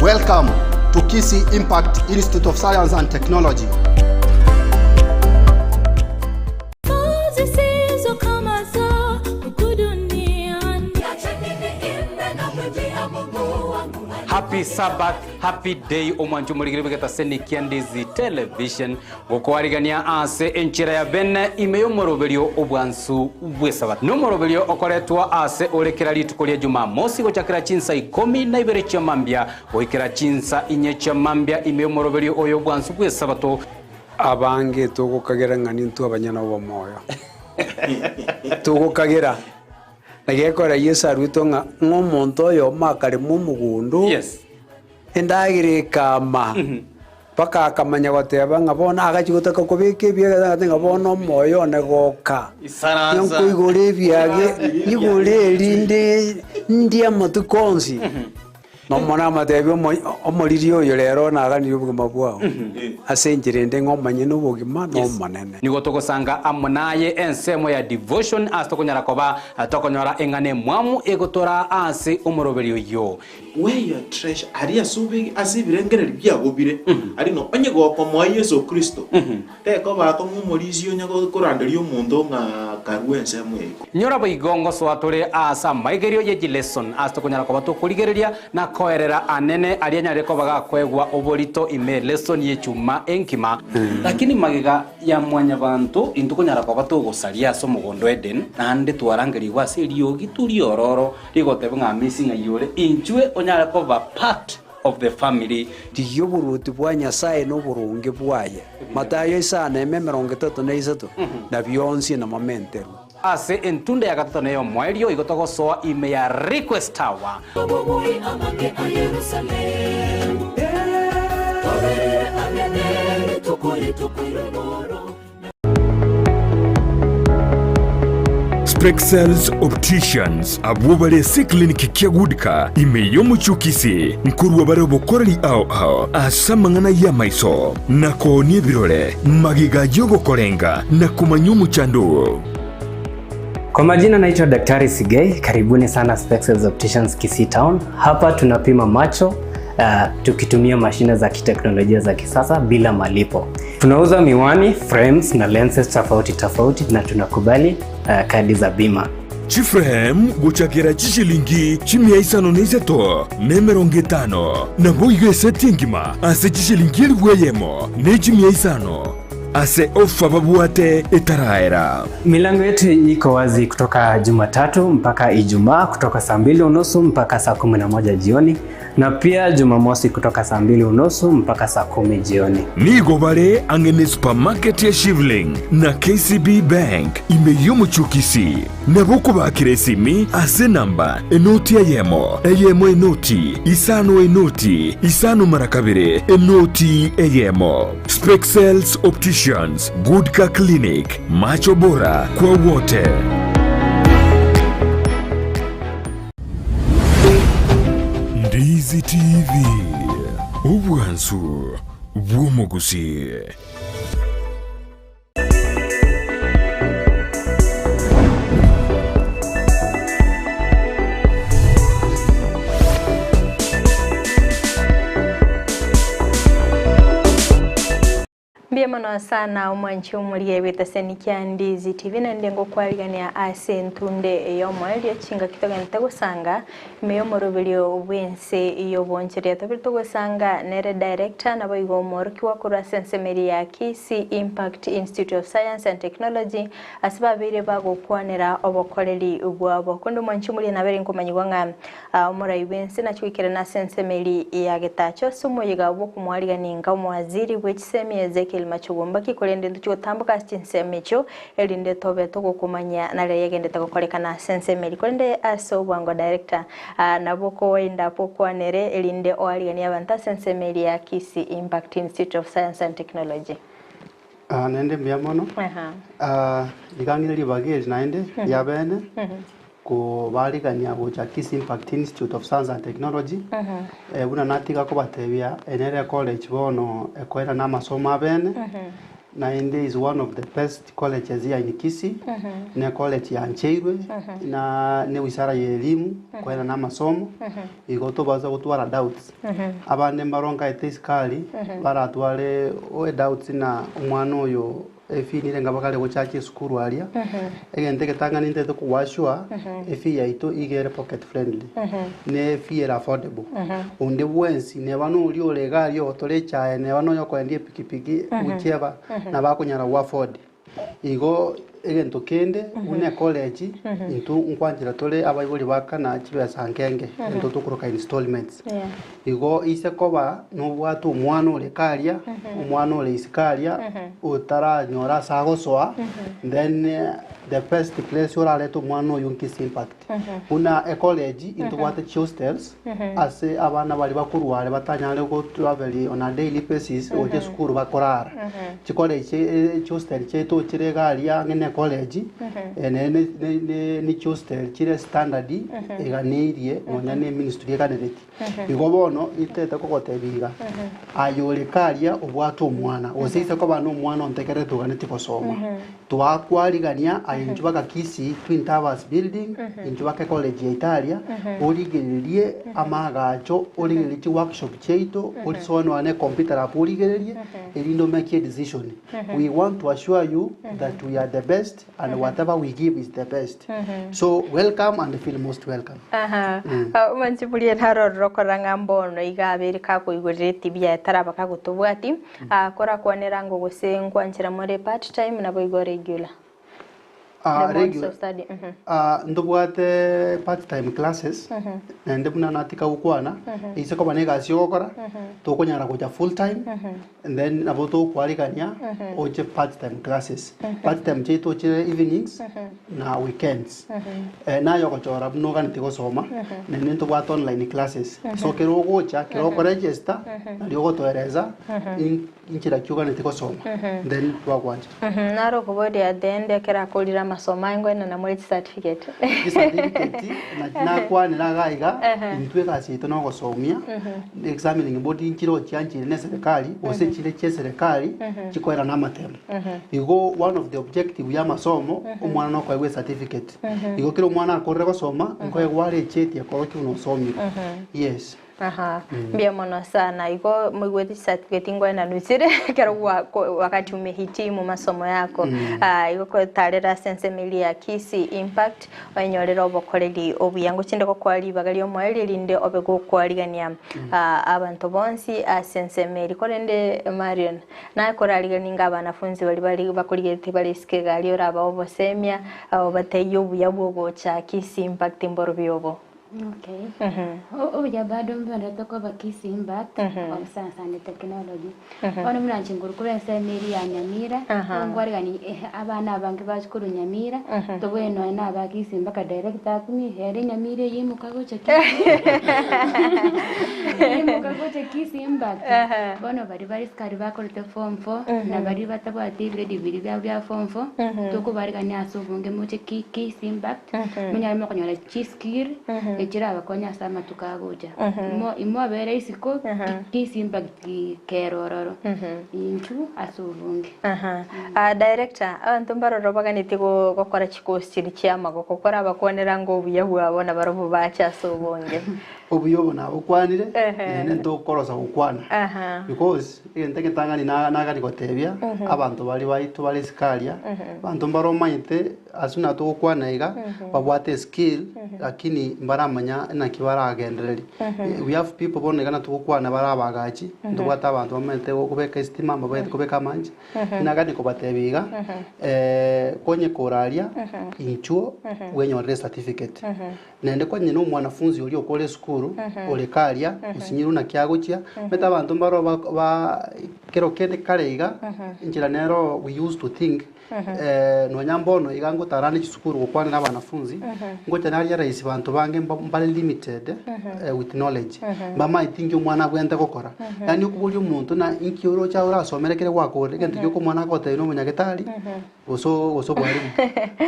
Welcome to Kisii Impact Institute of Science and Technology. Happy Sabbath, happy day omwanju muligire begeta Kisii and Ndizi television gukwarigania ase enchira ya bene imeyo moroberio obwansu bwesabat no moroberio okoretwa ase orekera litukolia Jumamosi gochakira chinsa 12 cha mambia goikira chinsa 4 cha mambia imeyo moroberio oyo bwansu bwesabato abange tugukagera ngani ntu abanyana bo moyo tugukagera nagekora Yesu arwito ngomonto yo makare mu mugundu yes endagire kama paka akamanya goteba ngabona agachigotaka kubike bya ngabona moyo negoka isaranza igore byage igore linde ndia matukonzi no mona matebe omoririo yo rero naganire ubugima bwao asenjire nde ngomanye n'ubugima no manene nigo togosanga amonaye ensemo ya devotion astokonyara koba atokonyora engane mwamu egotora ase omoroberio yo where your treasure ari asubi asibirengereri byagobire ari no onyego kwa mwa Yesu Kristo teko bako ngumolizio nyago koranderio mundo nga karwense mwego nyora boigongo swatore asa maigerio ye lesson astokonyara koba to kurigereria na koerera anene arianyare ko baga kwegwa oborito ime lesson ye chuma enkima lakini magiga ya mwanya bantu intukonyara koba to gosaria so mugondo Eden nande twarangeri gwase riogi turi ororo rigotebe nga missing ayore inchwe onyara koba part of the family diyo buruti bwa Nyasaye no burunge bwaye Matayo 5:33 na byonsi na mamentero ase entunde ya gatatu neyo mwerio igotogo soa ime ya request tower Spexels Opticians abubale si kliniki kiagudika imeyo muchukisi mkuru wabare bokoreri ao asamangana ya maiso nako ni birole magiga yogo korenga na kumanyu chandu. Kwa majina naitwa Daktari Sigei, karibuni sana Spexels Opticians Kisii Town. Hapa tunapima macho tukitumia mashine za kiteknolojia za kisasa bila malipo. Tunauza miwani, frames na lenses tofauti na tunakubali kadi za bima. Chiframe guchakira chishilingi chimia isano neiseto nemerongitano na boige setingima ase chishilingi ilweyemo nechimia isano ase ofa babuate etaraera. Milango yetu iko wazi kutoka Jumatatu mpaka Ijumaa kutoka saa 2:30 mpaka saa 11 jioni na pia Jumamosi kutoka saa 2:30 mpaka saa 10 jioni. Nigo bare angene supermarket ya Shivling na KCB Bank imeyo muchukisi na boko bakiresimi ase namba enoti eyemo enoti isano marakabire enoti eyemo. Spexels Opticians, Good Car Clinic, macho bora kwa wote. Ndizi TV, ubwansu bw'omugusi. Biemano sana umwanchi umulie betaseni kya Ndizi TV na ndengo kwaligania ase ntunde yo mwelio chinga kitoga nitagosanga meyo morobelio wense iyo boncheria tabitogosanga nere director na boigo morki wa kura sensemeri ya Kisii Impact Institute of Science and Technology asibabire bago kwanera obokoreri ubwabo kondo mwanchi umulie nabere nkomanyigwanga umurai wense na chwikere na sensemeri ya getacho sumo yiga bwo kumwaligania nga mwaziri wechisemi Ezekiel mwachugomba kikolende nducho tambuka chinsemecho elinde tobe tugukumanya na yegendete gukorekana sensemeri kolende aso bwango director naboko wenda pokwanere elinde oaligani abanta sensemeri ya Kisii Impact Institute of Science and Technology. Nende mbiamono. Digangile libageli naende yabene. Ko baliganya bocha Kisii Impact Institute of Science and Technology. Buna natika ko batebia enere college bono ekoera na masomo abene. Naende is one of the best colleges here in Kisii. Ne college ya Ncheirwe na ne wisara ya elimu koera na masomo. Igoto baza gutwara doubts. Abande mbaronga etiskali baratware o doubts na umwana oyo efinire ngabakale gochache skuru alia egente ketanga ninte to kuwashwa efi yaito igere pocket friendly ne fi era affordable unde bwensi ne bano uli olegali otole chae ne bano yokwendie pikipiki ucheba na bakunyara wa afford igo egento kende une college into nkwanjira tole abayibuli bakana chibesa nkenge into tukuruka installments igo ise koba nobwatu umwana ole kalia umwana ole isikalia utara nyora sagosoa then the best place ora leto umwana oyo Kisii Impact una college into what hostels ase abana bali bakurwale batanyale go travel on a daily basis oje skuru bakorara chikoleje hostel cheto chiregalia ngene college ni hostel chire standard eganirie monyane ministry ekaneleti igobono itete kogotebiga ayole kalia obwato omwana osise ko bano omwana ontekere tuganeti kosoma twakwaligania ayinjubaka Kisii Twin Towers building injubaka college ya Italia origererie amagacho origererie workshop cheito orisono ane computer lab origererie elindo make a decision. We want to assure you that we are the best and whatever we give is the best. So welcome and feel most welcome. Manchipulie tharo rokoranga mbono igabiri kako igurire tibia tarabaka gutubwati kora kwanera ngo gusengwa nchira more part time na boigo regular. Regular study. Ndobwate part time classes and buna natika ukwana ise ko banega siokora to konyara koja full time and then aboto kwaliganya oje part time classes part time cheto chire evenings na weekends na yoko chora buno kan tiko soma nene to bwate online classes so kero gocha kero ko register na yoko to ereza inchira kyuga netiko soma then twakwanje naro kubodi at the end kera kolira masoma ngo na muri certificate certificate na kwane na gaiga intwe kasi ito no gosomia examining board inchiro cyanjire ne serikali ose chile che serikali chikwera na matemo igo one of the objective ya masomo umwana no kwawe certificate igo kiro mwana akorre gosoma ngo yegware cheti akoro kiuno somi yes. Mbia mono sana iko mwigweti certificate ngwena nusire kero wakati umehitimu masomo yako iko ko tarera sensemeli ya Kisii Impact wanyorera obokoreri obuyango chinde ko kwali bagali omweli linde obego kwaligania abantu bonsi sensemeli kolende Marion na koraligani ngabanafunzi bali bakuligete bali skegali oraba obosemia obateyo buyabo cha Kisii Impact mboro byobo. Okay. Ya bado mbanda toko ba Kisii Impact of Science and Technology. Ono mwanchi ngurukuru Ense ya Nyamira. Ngwarigani abana abange bashukuru Nyamira. Tobweno na ba Kisii Impact director kumi here Nyamira yimukago cha Kisii Impact. Bono bari skari bakorete form 4 na bari batabati grade bibiri bya form 4. Toko barigani asubunge muche Kisii Impact. Munyarimo konyora chiskir ejira abakonya sama tukagoja imo abere isiko Kisii Impact kerororo inchu asubunge director abantu mbaroro baganite gukora chikosiri cyama gukora abakonera ngo buyahu abona barobo bacha asubunge obuyobo nabo kwanire nene ndokoroza gukwana because enteke tangani nagari gotebia abantu bali baitu bali sikalia abantu mbaromanyite asuna to kwana iga babwate skill lakini mbaramanya na kibara agendereri we have people bonegana to kwana barabagachi ndubata abantu bamete kubeka estima mbabete kubeka manje nagani ko batebiga konye koralia inchuo wenyo certificate nende konye no mwanafunzi uli okole school ole kalia usinyiru na kyagochia meta abantu mbaro ba kero kende kareiga injira nero we used to think no nyambono igango tarani chisukuru gukwana n'abanafunzi ngo cyane raisi bantu bange mbale limited with knowledge mama I think umwana gwenda gukora yani ukubuli umuntu na inkioro cha urasomere kere gwakore gento yuko mwana gote no munyagitari oso bwarimu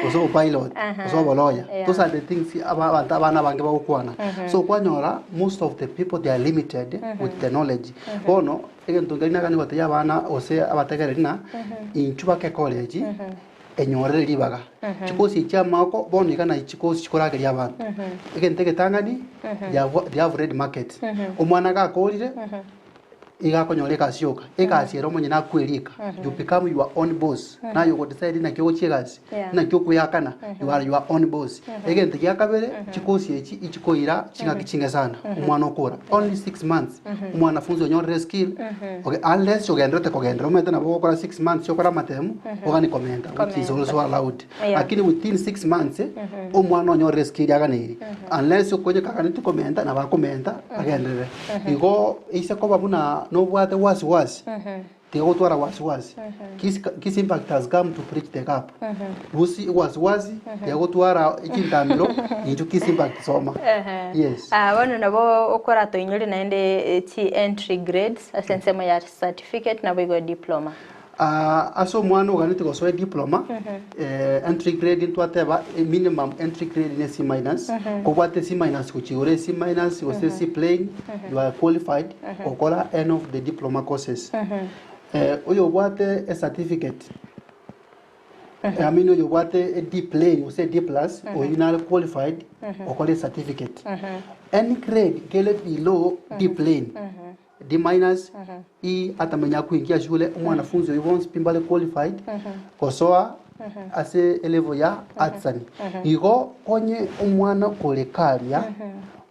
oso pilot oso boloya those are the things abana bange bagukwana so kwanyora most of the people they are limited with the knowledge bono egento ngina kani gote yabana ose abategerina inchuba ke college enyorere libaga chikosi cha mako bono ikana chikosi chikorage ly'abantu egente getangani they have red market umwana gakorire igakonyore kasioka ekasiero monye na kwelika you become your own boss na you go decide na kyo chigasi na kyo kuyakana you are your own boss egente yakabere chikosi echi ichikoira chinga kichinga sana umwana okora only 6 months umwana funzo nyorere skill okay unless you gendrote kogendro mete na bokora 6 months yokora matemu ogani komenta which is also allowed lakini within 6 months umwana nyorere skill yaganiri unless ukoje kakani tu komenta na bakomenta agendere igo ise ko babuna no bwate wasi tigo twara wasi Kisii Impact has come to bridge the gap Gusii wasi tigo twara ikindamiro inju Kisii Impact soma yes wano nabo okora to inyuri naende ti entry grades asensema ya certificate na bigo diploma aso mwana uganite go so diploma entry grade into whatever minimum entry grade in C minus ko bwate C minus kuchigore C minus o C plain you are qualified okola end of the diploma courses oyo bwate a certificate I mean oyo bwate a D plain o say D plus or you are qualified okola certificate any grade kele below D plain D minus I atamenya kuingia shule mwanafunzi yonse pimbale qualified kosoa ase level ya artsani igo konye umwana kolekaria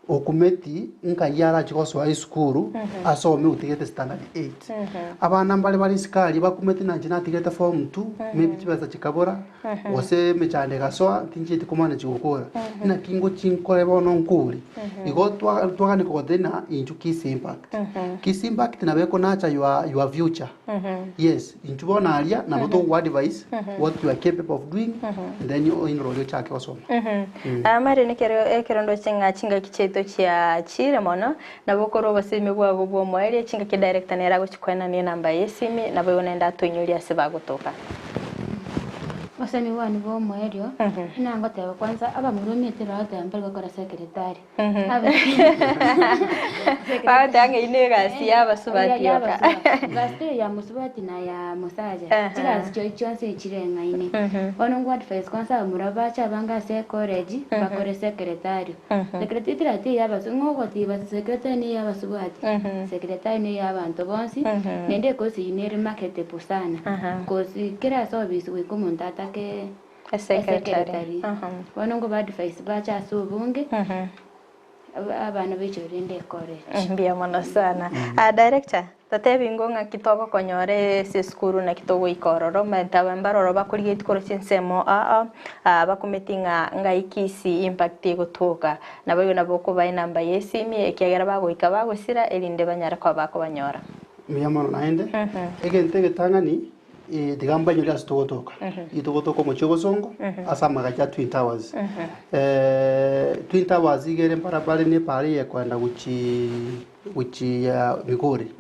okumeti nkayara chikoso high school asome utigete standard 8 abana mbale bali sikali bakumeti nanje natigete form 2 maybe chibaza chikabora wose mechande gasoa tinjiti kumana chikukora na kingo chinkore bono nkuri igo twagani kodena inju Kisii Impact Kisii Impact na beko nacha your future yes inju bona alia na boto advice what you are capable of doing then you enroll your chake osoma amare ne kerondo chinga kicheto chia chire mono na bokoro basime bwabo bwo mwere chinga ki director nera guchikwena ni namba yesimi na bo nenda tonyulia sibagutoka wasani wani bo mwerio na ngote kwanza aba murumite rata mbere gukora secretary ba tange inegasi yaba subati yoka gaste ya musubati na ya musaja kigazi cyo cyose kirenga ine ono ngo advice kwanza murabacha banga se college bakore secretary secretary yaba ngo tiba secretary ni yaba subati secretary ni yaba anto bonsi nende kosi inere market pusana kosi kira service we komuntata ke secretary wanongo ba advice bacha subunge abana bicho rinde college mbia mwana sana director tatebi ngonga kitogo konyore se skuru na kitogo ikororo metawe mbaroro bakuriye tikoro chinsemo bakumetinga nga Kisii Impact gutuka nabayo naboko bayi namba yesimi ekegera bagoika bagusira elinde banyara kwa bako banyora mbia mwana naende egente getangani digamba nyuri asitogotoka itogotoka mu cyobosongo asama gacha Twin Towers Twin Towers igere parabale ne pari ya kwanda uchi ya Migori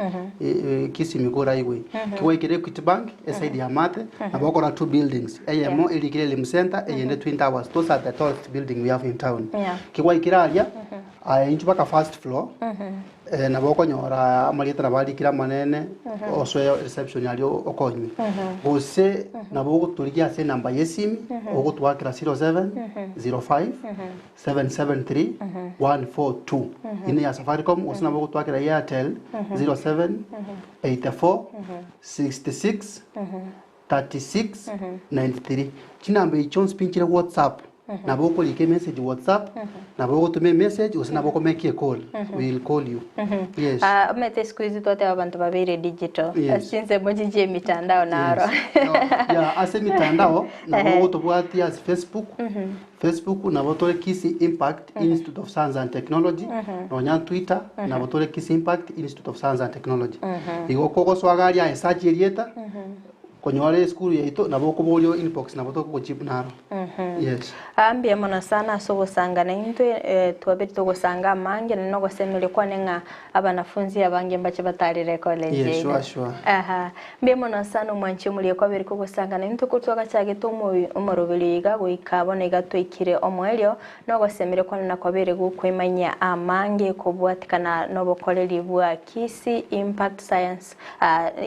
Kisii Migori highway kiwa ikire Equity Bank side ya mate na bako na 2 buildings ayemo ilikire lim center eyende Twin Towers those are the tallest building we have in town kiwa ikiraria inchu baka first floor na boko nyora amalita na bali kila manene oswe reception yalio okonywe bose na boko tulikia se namba yesimi oko twakira 07 05 773 142 ine ya Safaricom osina boko twakira Airtel 07 84 66 36 93 chinamba ichons pinchire WhatsApp na boko like message WhatsApp na boko tume message usina boko make a call we will call you. Yes. Mete siku hizi tote abantu babiri digital. Yes. Since mojije mitandao naro. Ya ase mitandao na boko tobwati as Facebook. Facebook na botore Kisii Impact Institute of Science and Technology. Nonya Twitter na botore Kisii Impact Institute of Science and Technology. Igo koko swagaria research erieta. Konyore school yaito na boko bolio inbox na botoko kuchip naro. Yes. Ambia mona sana so gusangana into twabiri to gusanga mange no gosemere kwa nenga abanafunzi abange mbache batarire college. Yes, sure. Mbia mona sana mwanchi muri kwa biri ko gusangana into kutwaga cyage to umurubiriga guikabone gatwikire omwelio no gosemere kwa na kwa biri gukwimanya amange kubwatikana no bokoreri bwa Kisii Impact Science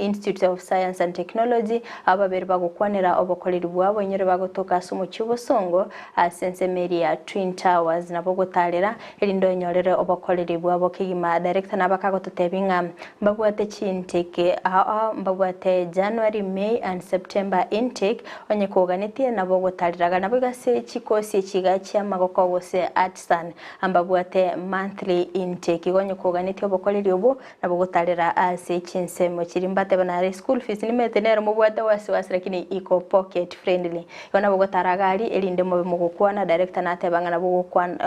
Institute of Science and Technology ababere bagukwanira obokoreri bwabo nyere bagotoka sumu cyubusongo Sense Media Twin Towers nabo gutarira elindo nyorere obokoreri bwabo kigima director nabakagototebinga mbagwate chinteke mbagwate January, May and September intake onye koganitie nabo gutariraga nabo gase chikosi chigachi amagoko gose artisan ambagwate monthly intake onye koganitie obokoreri obo nabo gutarira ase chinsemo chirimbate bana school fees nimetenero mubwate wasi lakini iko pocket friendly yona bogotaragari elinde mugukwana director natebanga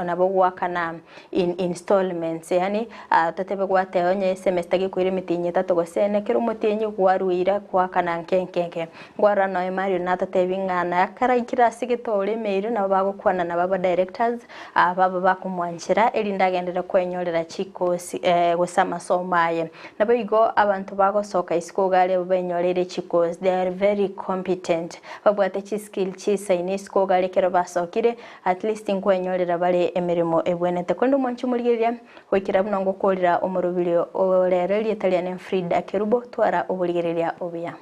nabo gwakana in installments yani tatebe gwate onye semester gikwire mitinye tatogosene kero mutinye gwaruira kwakana nkenkenke gwara no emari natatebinga na akaraikira sigitore meiro na bagukwana na baba directors baba bakumwanchira elinda gendera kwenyorera chikosi gusama somaye nabo igo abantu bagosoka isiko gale benyorere chikosi they are very competent babwate chi skill chi science ko gale kero basokire at least nkwenyorera bale emirimo ebwenete kondo mwanchi murigeria wekira bunongo kolira omurubiri orero lietaliane Frida Kerubo twara oburigereria obuya.